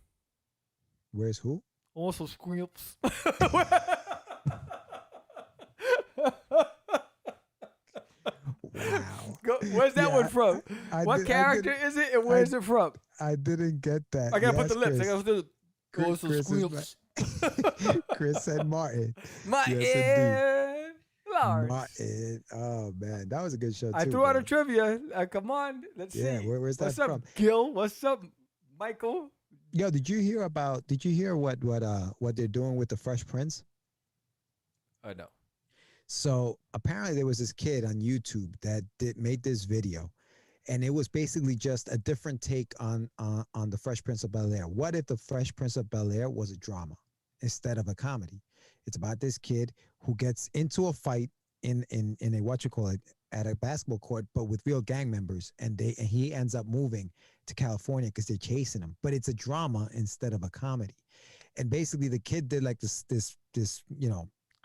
Where's who? Also Scripps. Wow. Where's that Yeah, one from? What character is it, and where is it from? I didn't get that. I gotta put Yes, the lips. I Chris. gotta put the Chris- also Chris is Scripps. Chris and Martin. Martin Yes, Lars. Martin. Oh man, that was a good show too. I threw out bro. a trivia. Come on, let's Yeah, see. where's that What's up, from? Gil? What's up, Michael? Yo, did you hear what they're doing with the Fresh Prince? No. So apparently there was this kid on YouTube that made this video, and it was basically just a different take on the Fresh Prince of Bel-Air. What if the Fresh Prince of Bel-Air was a drama instead of a comedy? It's about this kid who gets into a fight in a at a basketball court, but with real gang members, and he ends up moving to California because they're chasing him. But it's a drama instead of a comedy. And basically the kid did like this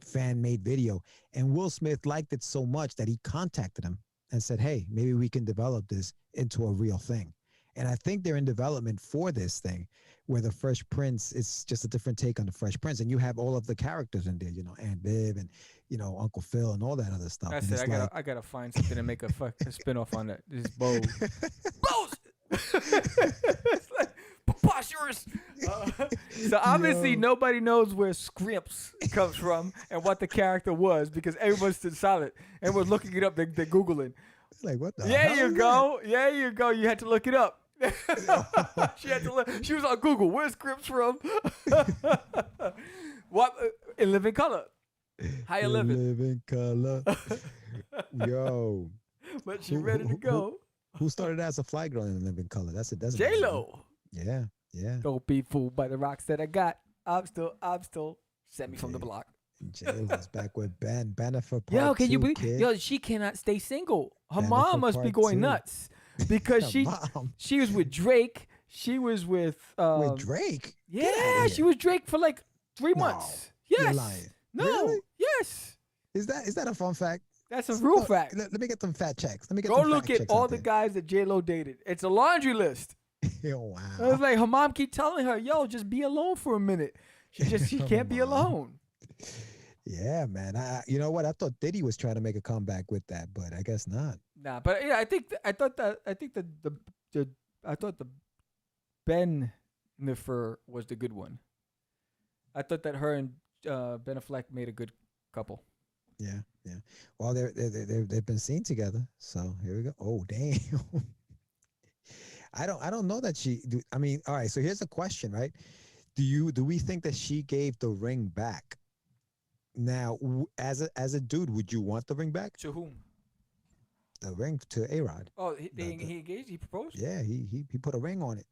fan-made video, and Will Smith liked it so much that he contacted him and said, hey, maybe we can develop this into a real thing. And I think they're in development for this thing where the Fresh Prince is just a different take on the Fresh Prince. And you have all of the characters in there, Aunt Viv and, Uncle Phil and all that other stuff. That's And it. it's I gotta find something to make a spin-off on that. This is bold. Bold! It's like preposterous. So obviously Yo. nobody knows where Scripps comes from and what the character was because everyone's still silent. Everyone's looking it up. They're Googling. It's like, what the Yeah, hell you is go. Yeah, you go. You had to look it up. She had to look. She was on Google. Where's Scripps from? What in Living Color? How you that? living? Living color. Yo. But she ready to go. Who started as a fly girl in Living Color? That's J Lo. Yeah, yeah. Don't be fooled by the rocks that I got. I'm still. Send me from the block. J-Lo's back with Ben. Benefit part Yo, can you two, believe? kid. Yo, she cannot stay single. Her Benefit mom must be part going two. nuts because she Mom. she was with Drake. She was with With Drake? Get outta Yeah, here. she was Drake for like 3 No, months. you're Yes. lying. No. Really? Yes. Is that a fun fact? That's a real fact. Let me get them fat checks. Let me get Go them look fact at checks all out the there. guys that J Lo dated. It's a laundry list. Wow. I was like, her mom keep telling her, "Yo, just be alone for a minute." She can't be Mom. alone. Yeah, man. You know what? I thought Diddy was trying to make a comeback with that, but I guess not. Nah, but yeah, I thought the Ben Niffer was the good one. I thought that her and Ben Affleck made a good couple. Yeah, yeah. Well, they've been seen together, so here we go. Oh, damn. I don't know that she. I mean, all right. So here's a question, right? Do we think that she gave the ring back? Now, as a dude, would you want the ring back? To whom? The ring to A-Rod. Oh, he The- engaged. He proposed. Yeah, he put a ring on it.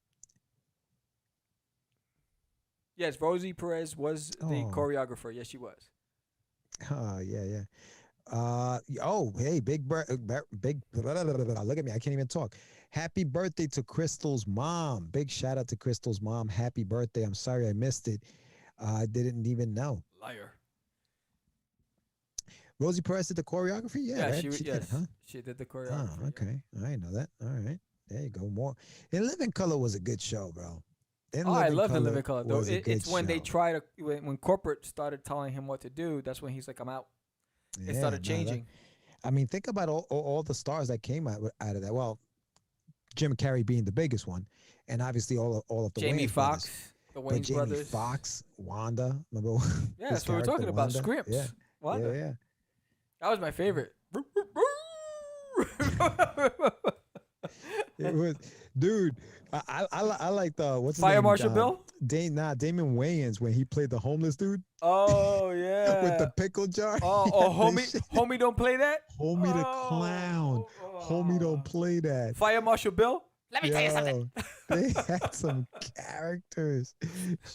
Yes, Rosie Perez was the Oh. choreographer. Yes, she was. Oh yeah, yeah. Oh hey, big look at me, I can't even talk. Happy birthday to Crystal's mom. Big shout out to Crystal's mom. Happy birthday. I'm sorry I missed it. I didn't even know. Liar. Rosie Perez did the choreography. Yeah, right? she did, yes, huh? she did the Oh, choreography. okay. I didn't know that. All right, there you go. More. In Living Color was a good show, bro. Oh, I love In Living Color. Though was a it's good when they show. try to when corporate started telling him what to do. That's when he's like, "I'm out." It Yeah, started no, that- changing. I mean, think about all the stars that came out of that. Well, Jim Carrey being the biggest one, and obviously all of the Jamie Wayans brothers. Foxx, the But Wayans Jamie brothers. Foxx, Wanda, remember? Yeah, his that's what we're character, talking about. Wanda? Scrimps. Yeah, Wanda. yeah. That was my favorite. It was, dude. I like the what's his Fire name? Marshal Bill? Damon Wayans when he played the homeless dude Oh yeah. with the pickle jar. Oh, They shit- homie, don't play that. homie the clown. Homie don't play that. Fire Marshal Bill. Let me tell you something. They had some characters.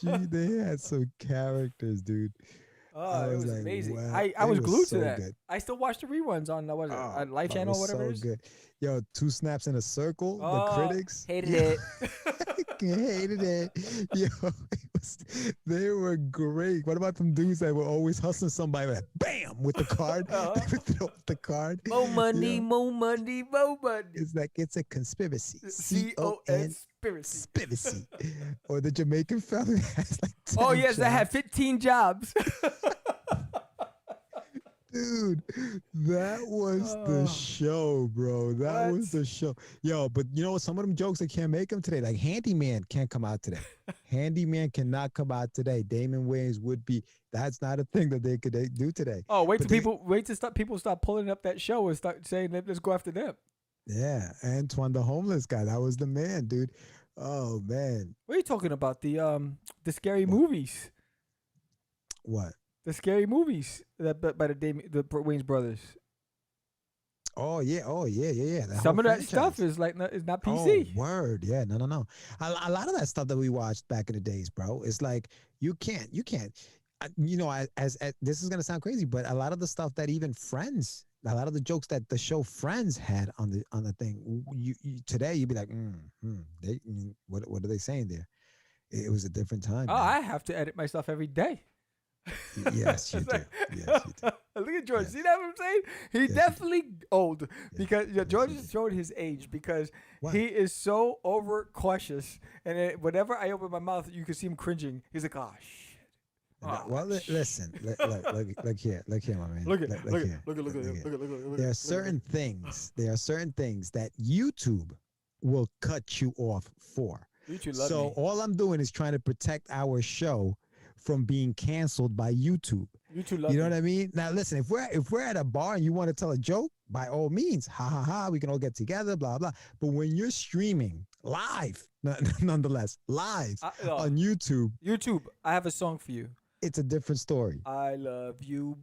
They had some characters, dude. Oh, it was like, amazing. wow, I was it glued so to that. good. I still watch the reruns on what is it, Oh, Life it Channel, was whatever so it is. good. Yo, 2 snaps in a circle. Oh, the critics hated Yo, it. hated it. Yo, they were great. What about them dudes that were always hustling somebody like bam with the card? They would throw the card. More money, Yo, more money, more money. it's like it's a conspiracy. C-O-N conspiracy. Conspiracy. Or the Jamaican fella has like 10 Oh yes, I jobs. had 15 jobs. Dude, that was the show, bro. That was the show. Yo, but you know what? Some of them jokes, they can't make them today. Like Handyman can't come out today. Handyman cannot come out today. Damon Wayans would be. That's not a thing that they could do today. Oh, But people stop pulling up that show and start saying let's go after them. Yeah, Antoine the homeless guy. That was the man, dude. Oh man. What are you talking about? The scary movies. What? The scary movies that by the Wayans brothers. Oh yeah. That Some whole of that stuff franchise. is like is not Oh, PC. word. Yeah, no. A lot of that stuff that we watched back in the days, bro, it's like you can't. You know, as this is gonna sound crazy, but a lot of the stuff that even Friends, a lot of the jokes that the show Friends had on the thing, you today you'd be like, what are they saying there? It was a different time. Oh, man. I have to edit my stuff every day. Yes, you It's do. like- Yes, you do. Look at George. Yes. See that what I'm saying? He Yes, you definitely old because George you is do. showing his age because What? he is so over cautious, and whenever I open my mouth, you can see him cringing. He's like, "Oh shit." Oh, Well, listen, look here, my man. Look at here, look at here. look There are at certain things. There are certain things that YouTube will cut you off for. YouTube love So me. all I'm doing is trying to protect our show from being canceled by YouTube. YouTube love You know me. what I mean? Now listen, if we're at a bar and you want to tell a joke, by all means, ha ha ha, we can all get together, blah blah. But when you're streaming live, nonetheless, live on YouTube, YouTube, I have a song for you. it's a different story. I love you.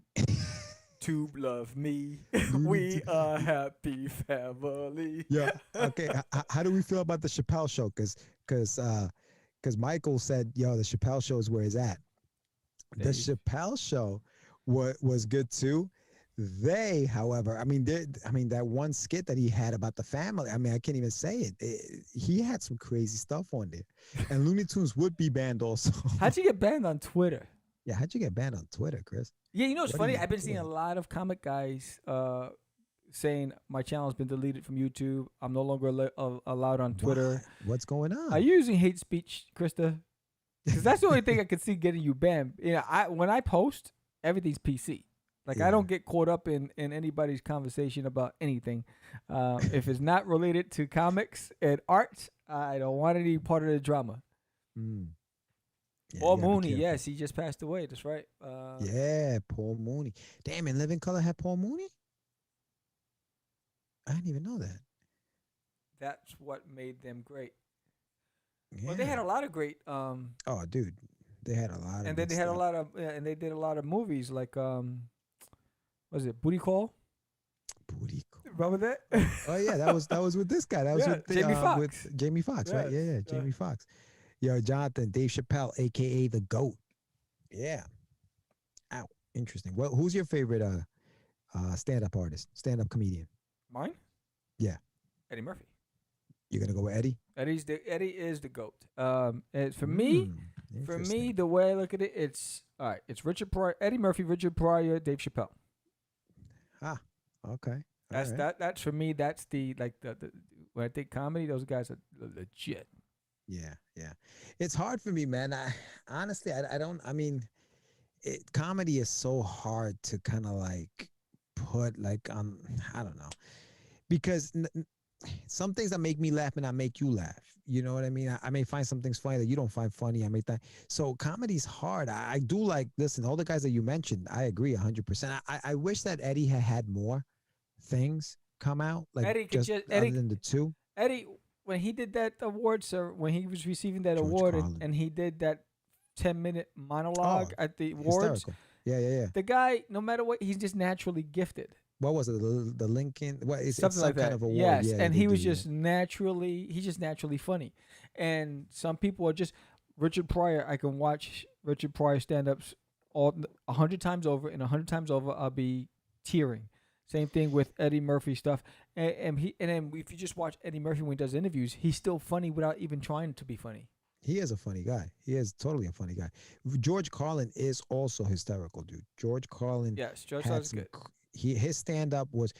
Tube love me. We are happy family. Yeah. Okay. How do we feel about the Chappelle show? Because Michael said, "Yo, the Chappelle show is where it's at." The Chappelle show was good too. They, however, that one skit that he had about the family. I mean, I can't even say it. He had some crazy stuff on there, and Looney Tunes would be banned also. How'd you get banned on Twitter? Yeah, how'd you get banned on Twitter, Chris? Yeah, you know what's What are funny? you I've been seeing a doing? lot of comic guys saying my channel's been deleted from YouTube. I'm no longer allowed on Twitter. What's going on? Are you using hate speech, Krista? Because that's the only thing I could see getting you banned. You know, when I post, everything's PC. Like I don't get caught up in anybody's conversation about anything. If it's not related to comics and art, I don't want any part of the drama. Mm. Yeah, Paul you gotta be Mooney, careful. yes, he just passed away. That's right. Yeah, Paul Mooney. Damn, In Living Color had Paul Mooney? I didn't even know that. That's what made them great. Yeah. Well, they had a lot of great. Oh, dude, they had a lot of. And then good they had a stuff. lot of, and they did a lot of movies like, was it Booty Call? Booty call. Remember that? Oh yeah, that was with this guy. That was Yeah, with Jamie Foxx. With Jamie Foxx, right? Yes, Yeah, yeah. Jamie Foxx. Yo, Jonathan, Dave Chappelle, aka the GOAT. Yeah. Ow, interesting. Well, who's your favorite stand-up artist, stand-up comedian? Mine? Yeah. Eddie Murphy. You're gonna go with Eddie? Eddie is the GOAT. And for me, the way I look at it, it's all right. It's Richard Pryor, Eddie Murphy, Richard Pryor, Dave Chappelle. Okay. That's All right. that. That's for me. That's the when I think comedy, those guys are legit. Yeah. It's hard for me, man. I honestly, I don't. I mean, comedy is so hard to kind of like put like I don't know, because some things that make me laugh and I make you laugh. You know what I mean? I may find some things funny that you don't find funny. I may think so. Comedy's hard. I do like. Listen, all the guys that you mentioned, I agree 100%. I wish that Eddie had more things come out, like Eddie could just just- other Eddie- than the two. Eddie, when he did that award, sir, when he was receiving that George award Carlin. and he did that 10-minute monologue at the awards, Hysterical. Yeah. the guy, no matter what, he's just naturally gifted. What was it? The Lincoln? What is Something it's some like that. kind of award? Yes, Yeah, and they he was do, yeah. just naturally, funny. And some people are just Richard Pryor. I can watch Richard Pryor stand-ups 100 times over, and 100 times over, I'll be tearing. Same thing with Eddie Murphy stuff. And then if you just watch Eddie Murphy when he does interviews, he's still funny without even trying to be funny. He is a funny guy. He is totally a funny guy. George Carlin is also hysterical, dude. George Carlin. Yes, George had Carlin's some good. his stand up was,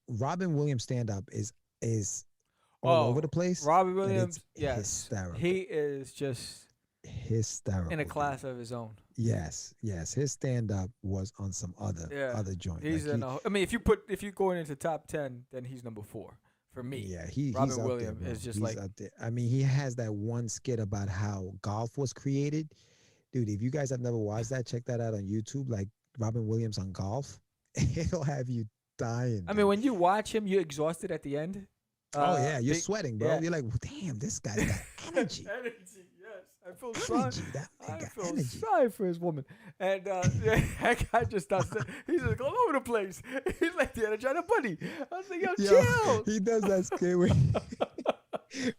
Robin Williams stand up is all over the place. Robbie and Williams, it's yes, hysterical. he is just hysterical in a dude. class of his own. Yes, his stand up was on some other joint. He's Like, I mean, if you go into top 10, then he's number 4 for me. yeah, he's Robin up there, Williams bro. is just He's like- up there. I mean, he has that one skit about how golf was created, dude. If you guys have never watched that, check that out on YouTube. Like Robin Williams on golf, it'll have you dying. I dude. mean, when you watch him, you're exhausted at the end. Oh yeah, you're they- sweating, bro. yeah. You're like, well, damn, this guy's got energy. Energy, yes. I feel sorry. Energy. That man I got feel energy. sorry for his woman. And that guy just starts. He's just all over the place. He's like the Energizer Bunny. I was like, yo, Yo, chill. he does that skit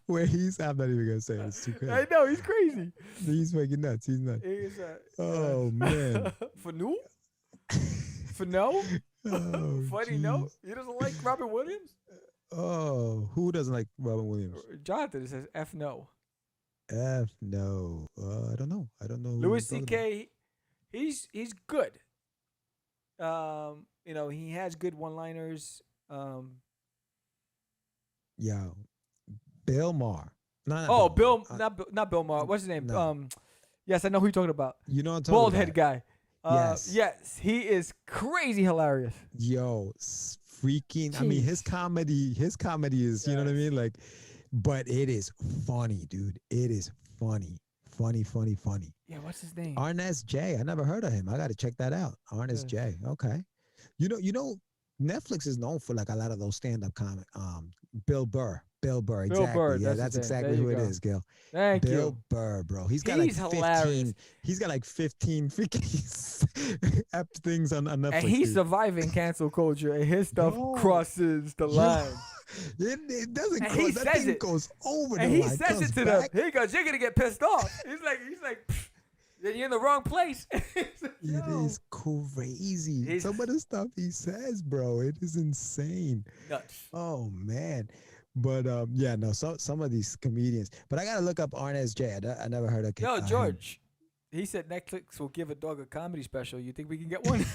where he's. I'm not even gonna say it. It's too crazy. I know he's crazy. He's fucking nuts. He's nuts. He's Oh man. for no, for no, Oh, funny no. jeez. He doesn't like Robin Williams. Oh, who doesn't like Robin Williams? Jonathan says F no. No. I don't know. I don't know. who Louis you're talking about. C.K. He's good. He has good one-liners. Yo, Bill Maher. No, Oh, Bill. not Bill Maher. What's his name? no. Yes, I know who you're talking about. You know what I'm talking Bald about. head guy. Yes. Yes, he is crazy hilarious. Yo, freaking. I mean, his comedy is, you know what I Yes. mean? Like, but it is funny, dude. It is funny. Funny. Yeah, what's his name? Arnest J. I never heard of him. I got to check that out. Arnest J. Okay. You know, Netflix is known for like a lot of those stand-up comic. Bill Burr. Exactly. Burr, Yeah, that's that's his name. exactly There who you it go. is, Gil. Thank Bill you. Burr, bro. He's got He's like 15. hilarious. He's got like 15 freaking app things on Netflix. And he's dude. surviving cancel culture, and his stuff Yo. crosses the Yo. line. It doesn't And cross. he That says thing it. goes over And the he line. says comes it to them. back. He goes, "You're gonna get pissed off." He's like, "Pfft, you're in the wrong place." It's like, It yo, is crazy. He's- Some of the stuff he says, bro, it is insane. nuts. Oh man. But yeah, no. So some of these comedians, but I gotta look up Arnest J. I never heard of. Yo, him. George, he said Netflix will give a dog a comedy special. You think we can get one?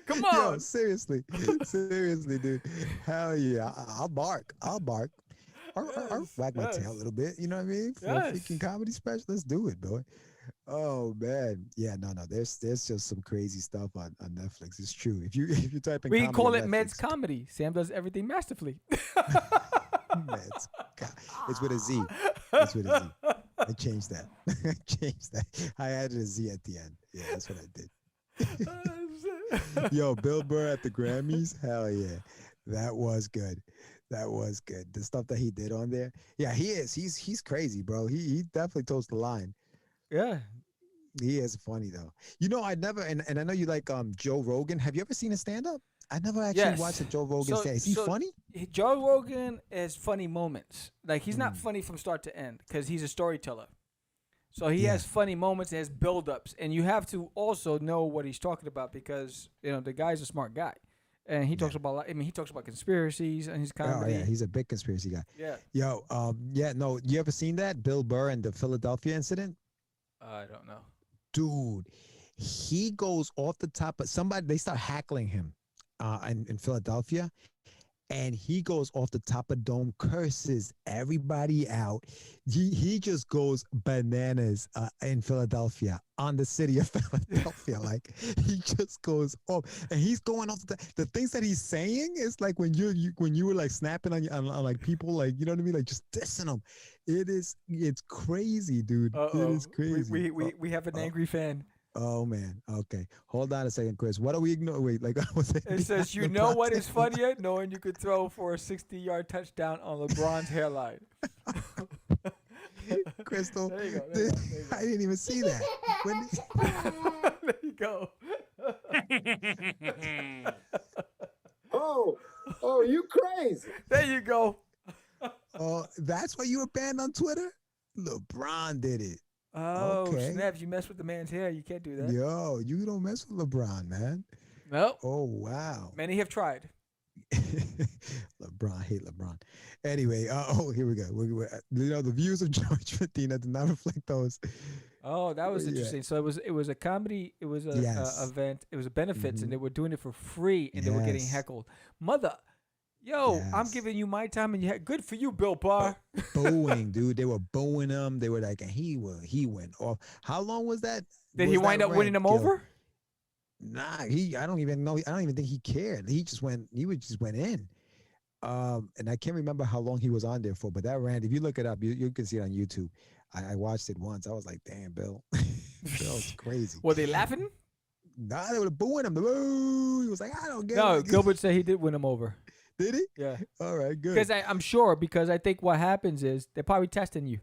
Come Yo, on. seriously, dude. Hell yeah, I'll bark. Or Yes, wag my yes. tail a little bit. You know what I mean? For a Yes. freaking comedy special, let's do it, boy. Oh man, yeah, no. There's just some crazy stuff on Netflix. It's true. If you type in, We comedy call on it Meds Netflix, Comedy. Sam does everything masterfully. Meds. It's with a Z. It's with a Z. I changed that. I added a Z at the end. Yeah, that's what I did. Yo, Bill Burr at the Grammys. Hell yeah, that was good. The stuff that he did on there. Yeah, he is. He's crazy, bro. He definitely toes the line. Yeah. He is funny though. I never and I know you like Joe Rogan. Have you ever seen a stand up? I never actually Yes. watched a Joe Rogan stand. Is he funny? Joe Rogan has funny moments. Like, he's Mm. not funny from start to end because he's a storyteller. So he Yeah. has funny moments, has build-ups, and you have to also know what he's talking about because the guy's a smart guy, and he talks about. he talks about conspiracies and his comedy. Oh yeah, he's a big conspiracy guy. Yeah. Yo, yeah, no, you ever seen that Bill Burr and the Philadelphia incident? I don't know. Dude, he goes off the top of somebody. They start hackling him in Philadelphia, and he goes off the top of dome, curses everybody out. He just goes bananas in Philadelphia, on the city of Philadelphia. Like, he just goes off, and he's going off the things that he's saying is like when you were like snapping on like people, like, you know what I mean, like just dissing them. It's crazy, dude. It is crazy. We have an angry fan. Oh man. Okay. Hold on a second, Chris. What are we ignoring? Wait, like I was saying. It says, you know what is funnier? Knowing you could throw for a 60-yard touchdown on LeBron's hairline. Crystal, There you go, there you go, there you go. I didn't even see that. There you go. Oh, you crazy. There you go. Oh, that's why you were banned on Twitter? LeBron did it. Oh, Okay. snaps. You mess with the man's hair. You can't do that. Yo, you don't mess with LeBron, man. Nope. Oh, wow. Many have tried. LeBron, hate LeBron. Anyway, here we go. The views of George Medina do not reflect those. Oh, that was Yeah. interesting. So it was a comedy. It was a Yes. event. It was a benefits, Mhm. and they were doing it for free, and they were getting Yes. heckled. Mother, yo, I'm Yes. giving you my time, and good for you, Bill Barr. Booing, dude. They were booing him. They were like, and he went off. How long was that? Did was he that wind up winning rant, them Gil? over? Nah, I don't even know. I don't even think he cared. He just went in. And I can't remember how long he was on there for, but that rant, if you look it up, you can see it on YouTube. I watched it once. I was like, damn, Bill. Bill's crazy. Were they laughing? Nah, they were booing him. Boo! He was like, I don't get No, it. Gilbert said he did win them over. Did he? Yeah. All right, good. Because I'm sure, because I think what happens is they're probably testing you.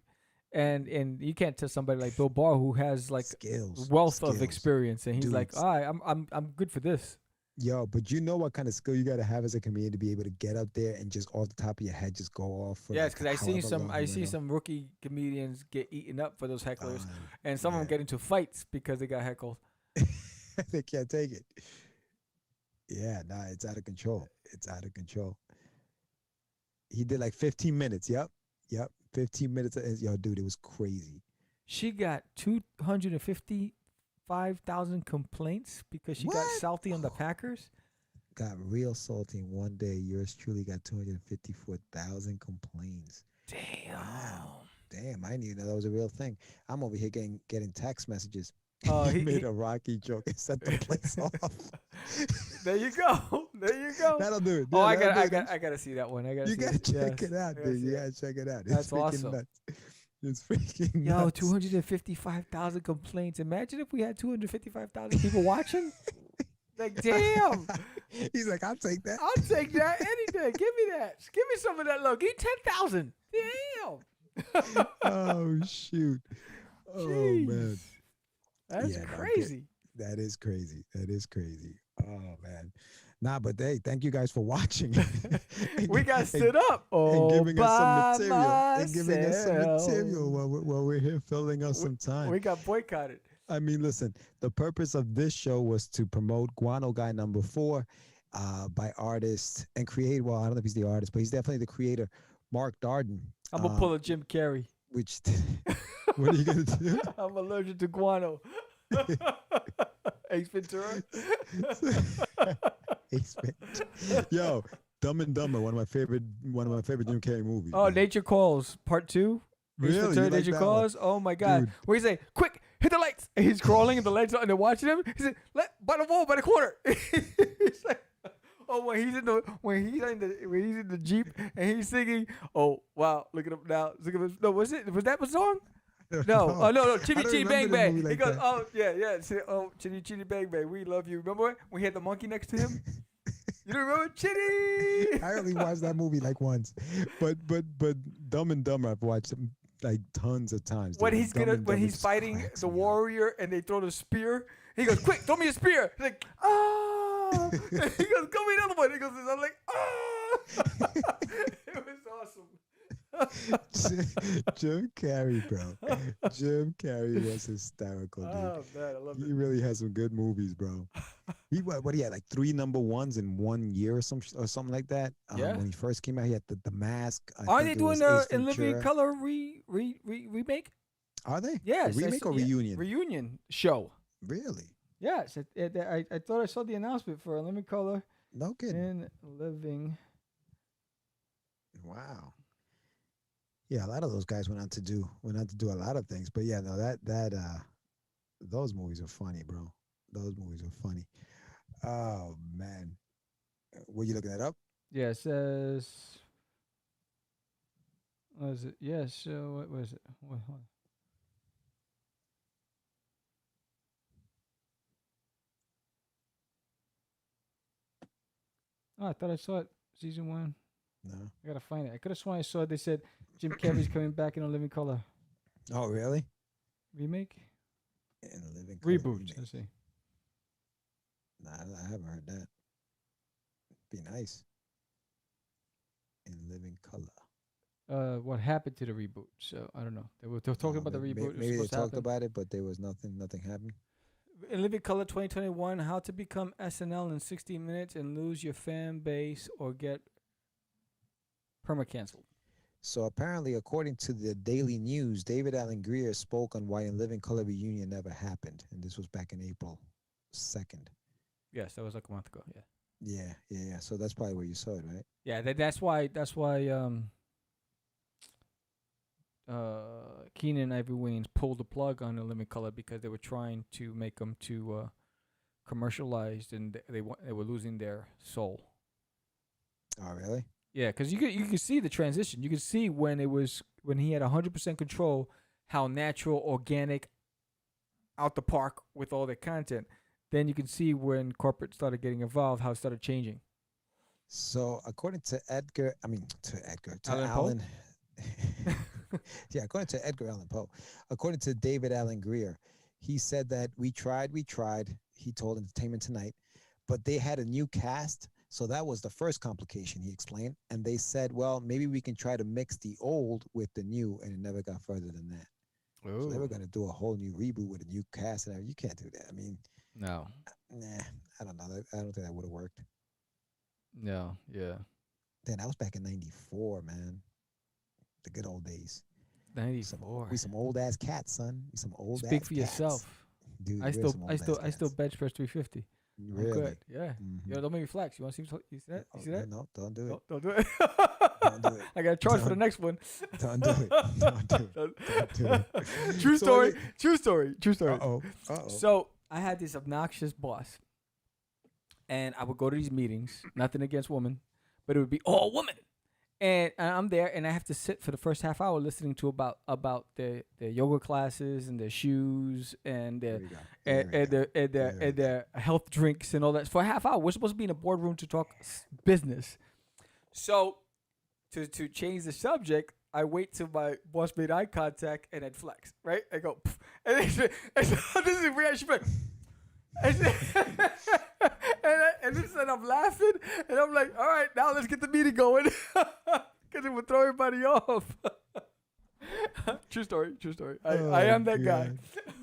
And you can't test somebody like Bill Barr who has like skills. wealth of skills. experience, and he's like, Dudes. all right, I'm good for this. Yo, but you know what kind of skill you got to have as a comedian to be able to get up there and just off the top of your head just go off. For Yes, like because I see however long some rookie comedians get eaten up for those hecklers, God, and some of them yeah. get into fights because they got heckled. they can't take it. Yeah, nah, it's out of control. It's out of control. He did like 15 minutes. Yep. 15 minutes. Yo, dude, it was crazy. She got 255,000 complaints because she got What? salty on the Packers. Got real salty in one day. Yours truly got 254,000 complaints. Damn. Wow. Damn, I didn't even know that was a real thing. I'm over here getting text messages. Oh, he he- made he- a Rocky joke and set the place off. There you go. There you go. That'll do it. Oh, I That'll do got it. I gotta see that one. I gotta. You see gotta check Yes, it out, I gotta dude. see You it. gotta check it out. That's It's freaking awesome. nuts. It's freaking Yo, nuts. 255,000 complaints. Imagine if we had 255,000 people watching. Like, damn. He's like, I'll take that. I'll take that any day. Give me that. Give me some of that love. Give me 10,000. Damn. Oh shoot. Oh man. Jeez. That's Yeah, no, crazy. That is crazy. That is crazy. Oh man. Nah, but hey, thank you guys for watching. We got stood up. And Oh, giving us by some material. And giving us some myself. material while we're here filling us some time. We got boycotted. I mean, listen, the purpose of this show was to promote Guano Guy number 4 by artist and create. Well, I don't know if he's the artist, but he's definitely the creator, Mark Darden. I'm going to pull a Jim Carrey. Which, what are you going to do? I'm allergic to guano. Ace Ventura. Ace Ventura. Yo, Dumb and Dumber, one of my favorite Jim Carrey movies. Oh, man. Nature Calls, Part 2. Ace Really? Ventura, You like Nature that Calls. Oh my God. Dude. Where he's like, quick, hit the lights. And he's crawling and the lights are, and they're watching him. He said, by the wall, by the corner. He's like, oh, when he's in the Jeep and he's singing, oh wow, look at him now. Look at him. No, was that the song? No, oh no, Chitty I don't Chitty Bang remember the Bang. movie He like goes, that. oh yeah. Say, oh, Chitty Chitty Bang Bang, we love you. Remember when he had the monkey next to him? You don't remember Chitty? I only watched that movie like once, but Dumb and Dumber I've watched like tons of times. When dude. he's Dumb and when Dumber he's just fighting cracks the me up. warrior and they throw the spear, he goes, quick, throw me a spear. He's like, ah. He goes, go me another one. He goes, I'm like, ah. It was awesome. Jim Carrey, bro. Jim Carrey was hysterical, dude. Oh man, I love He it. really has some good movies, bro. What he had like 3 number ones in 1 year or something like that. Yeah. When he first came out, he had the mask. Are think they it doing was Ace In Living Ventura. Color remake? Are they? Yes. A remake or reunion? Reunion show. Really? Yes. I thought I saw the announcement for In Living Color. No kidding. In Living Wow. Yeah, a lot of those guys went on to do a lot of things. But yeah, no, those movies are funny, bro. Those movies are funny. Oh man. Were you looking that up? Yeah, it says. What is it? Yes. So what was it? Hold on. Oh, I thought I saw it. Season 1. No. I gotta find it. I could have sworn I saw it. They said Jim Carrey's coming back in A Living Color Oh, really? remake, In a living color reboot. remake. Let's see. Nah, I haven't heard that. Be nice. In living color. What happened to the reboot? So I don't know. They were talking about the reboot. It was Maybe they supposed to talked happen. about it, but there was nothing happened. In Living Color 2021, how to become SNL in 60 minutes and lose your fan base or get perma-canceled. So apparently, according to the Daily News, David Allen Greer spoke on why In Living Color reunion never happened, and this was back in April 2nd. Yes, that was like a month ago. Yeah. Yeah. So that's probably where you saw it, right? Yeah, that's why Keenan and Ivory Wayans pulled the plug on the Living Color because they were trying to make them too commercialized and they were losing their soul. Oh, really? Yeah, because you could see the transition. You could see when he had 100% control, how natural, organic, out the park with all the content. Then you can see when corporate started getting involved, how it started changing. So according to Allan Poe? Alan, yeah, according to Edgar Allan Poe, according to David Allen Greer, he said that we tried. He told Entertainment Tonight, but they had a new cast. So that was the first complication, he explained. And they said, well, maybe we can try to mix the old with the new, and it never got further than that. So they were going to do a whole new reboot with a new cast. And you can't do that. I mean, No. nah, I don't know. I don't think that would have worked. No. Yeah. Then that was back in '94, man. The good old days. 94. We some old ass cats, son. We some old Speak ass for cats. yourself. Dude, I we're still some old ass cats. bench press 350. I'm Really? good. Yeah. Mhm. Yo, don't make me flex. You want to see? You see that? You see that? No, don't do it. Don't do it. Don't do it. I got to charge for the Don't- next one. Don't do it. Don't do it. Don't do it. True So story. what True story. True story. Uh-oh. Uh-oh. So I had this obnoxious boss, and I would go to these meetings. Nothing against women, but it would be all women. And I'm there, and I have to sit for the first half hour listening to about their yoga classes and their shoes and their and their health drinks and all that for a half hour. We're supposed to be in a boardroom to talk business. So to change the subject, I wait till my boss made eye contact and then flex. Right? I go, pff, and this is a reaction. And then I'm laughing, and I'm like, all right, now let's get the meeting going. Because it would throw everybody off. True story. I am that guy.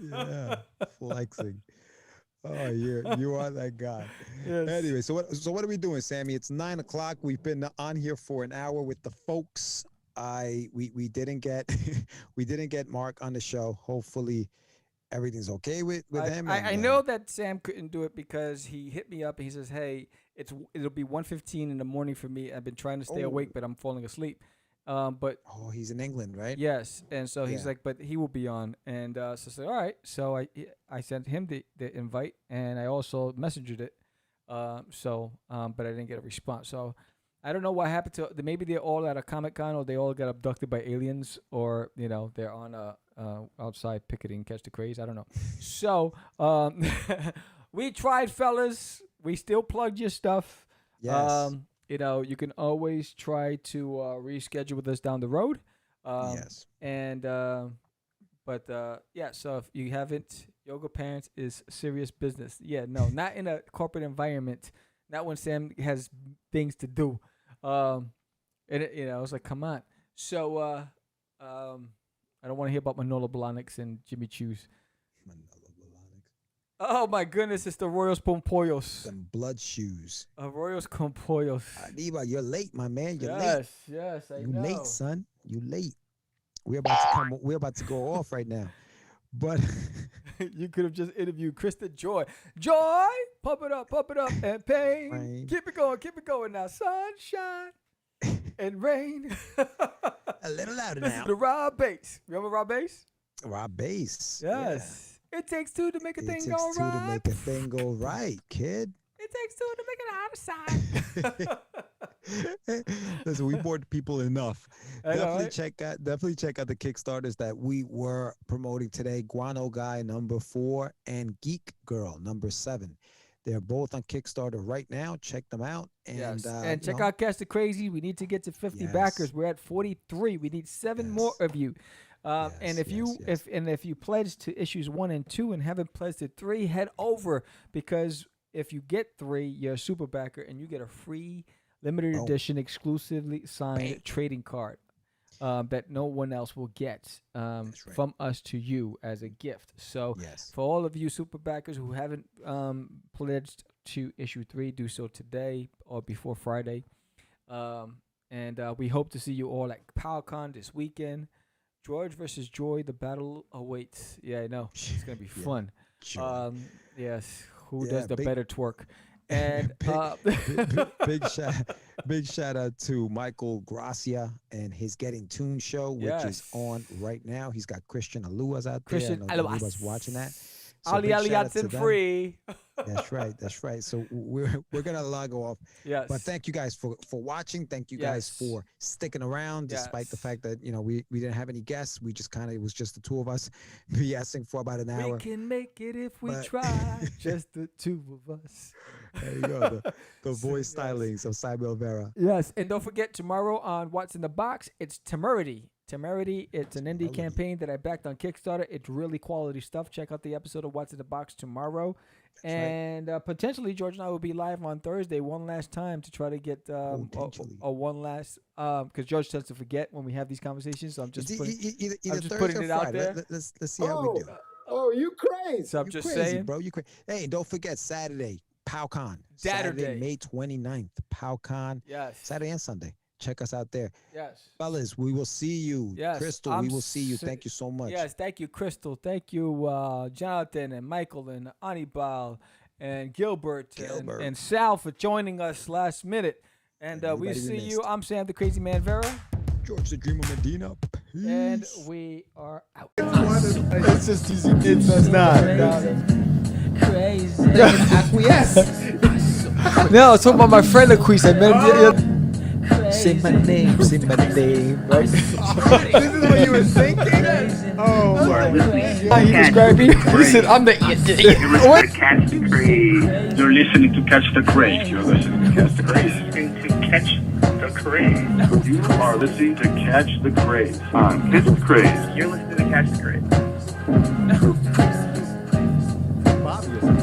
Yeah, flexing. Oh, you are that guy. Yes. Anyway, so what are we doing, Sammy? It's 9 o'clock. We've been on here for an hour with the folks. We didn't get Mark on the show. Hopefully everything's okay with him. I know that Sam couldn't do it because he hit me up and he says, "Hey, it'll be 1:15 in the morning for me. I've been trying to stay awake, but I'm falling asleep." But he's in England, right? yes, and so he's Yeah. like, "But he will be on." And so I said, "All right." So I sent him the invite, and I also messaged it. But I didn't get a response. So I don't know what happened to. Maybe they're all at a Comic-Con, or they all got abducted by aliens, or they're on outside picketing, catch the craze. I don't know. So we tried, fellas. We still plugged your stuff. Yes. You can always try to reschedule with us down the road. Yes. And so if you haven't, Yoga Parents is serious business. Yeah, no, not in a corporate environment. Not when Sam has things to do. And I was like, come on. So I don't want to hear about Manolo Blahniks and Jimmy Choo's. Manolo Blahniks. Oh my goodness, it's the Royals con Pollos. Them blood shoes. Royals con Pollos. Adiba, you're late, my man. You're late. Yes, I You know. late, son. You late. We're about to go off right now. But You could have just interviewed Krista Joy. Joy, pump it up, and pain. Pain. Keep it going now, sunshine. and rain. A little louder This now. is the Rob Bass. Remember Rob Bass? Rob Bass. Yes. It takes two to make a It thing takes go two right. to make a thing go right, kid. It takes two to make it out of sight. Listen, we bored people enough. I know, Definitely right? check out the Kickstarters that we were promoting today. Guano Guy number 4 and Geek Girl number 7. They're both on Kickstarter right now. Check them out. And, Yes. you Check know, out Catch the Crazy. We need to get to 50 backers. Yes. We're at 43. We need 7 more Yes. of you. And if yes. if you pledge to issues 1 and 2 and haven't pledged to 3, head over, because if you get 3, you're a super backer and you get a free limited edition exclusively signed trading card that no one else will get from us to you as a gift. So for all of you super backers who haven't pledged to issue 3, do so today or before Friday. And we hope to see you all at PowerCon this weekend. George versus Joy, the battle awaits. Yeah, I know. It's going to be fun. Yes. Who does the better twerk? And big shout out to Michael Gracia and his Getting Tuned show, which is on right now. He's got Christian Aluas out there. Christian I know Aluas watching that. So Ali and free. That's right. So we're gonna log off. Yes. But thank you guys for watching. Thank you guys for sticking around, despite the fact that we didn't have any guests. We just it was just the two of us BSing for about an hour. We can make it if we try. Just the two of us. There you go. The voice stylings of Cybel Vera. Yes, and don't forget tomorrow on What's in the Box, it's Temerity. Temerity, it's an indie campaign that I backed on Kickstarter. It's really quality stuff. Check out the episode of What's in the Box tomorrow. And potentially, George and I will be live on Thursday one last time to try to get a one last, because George tends to forget when we have these conversations. So I'm just putting it out there. Let's see how we do. Oh, you crazy. So I'm just saying. Bro, you crazy. Hey, don't forget Saturday, PowCon. Saturday, May 29th, PowCon. Yes. Saturday and Sunday. Check us out there. Yes. Fellas, we will see you. Yes. Crystal, we will see you. Thank you so much. Yes, thank you, Crystal. Thank you, Jonathan and Michael and Anibal and Gilbert. And Sal for joining us last minute. And we see you. I'm Sam the Crazy Man Vera. George the Dreamer Medina. Peace. And we are out. It's just easy. It's not. Crazy. No, it's talking about my friend Acquise. I met him. Say my name, right? This is what you were thinking? Oh, Lord. He described me. He said, I'm the What? Catch the Craze. You're listening to Catch the Craze. You're listening to Catch the Craze. To Catch the Craze. You are listening to Catch the Craze on Catch the Craze. You're listening to Catch the Craze.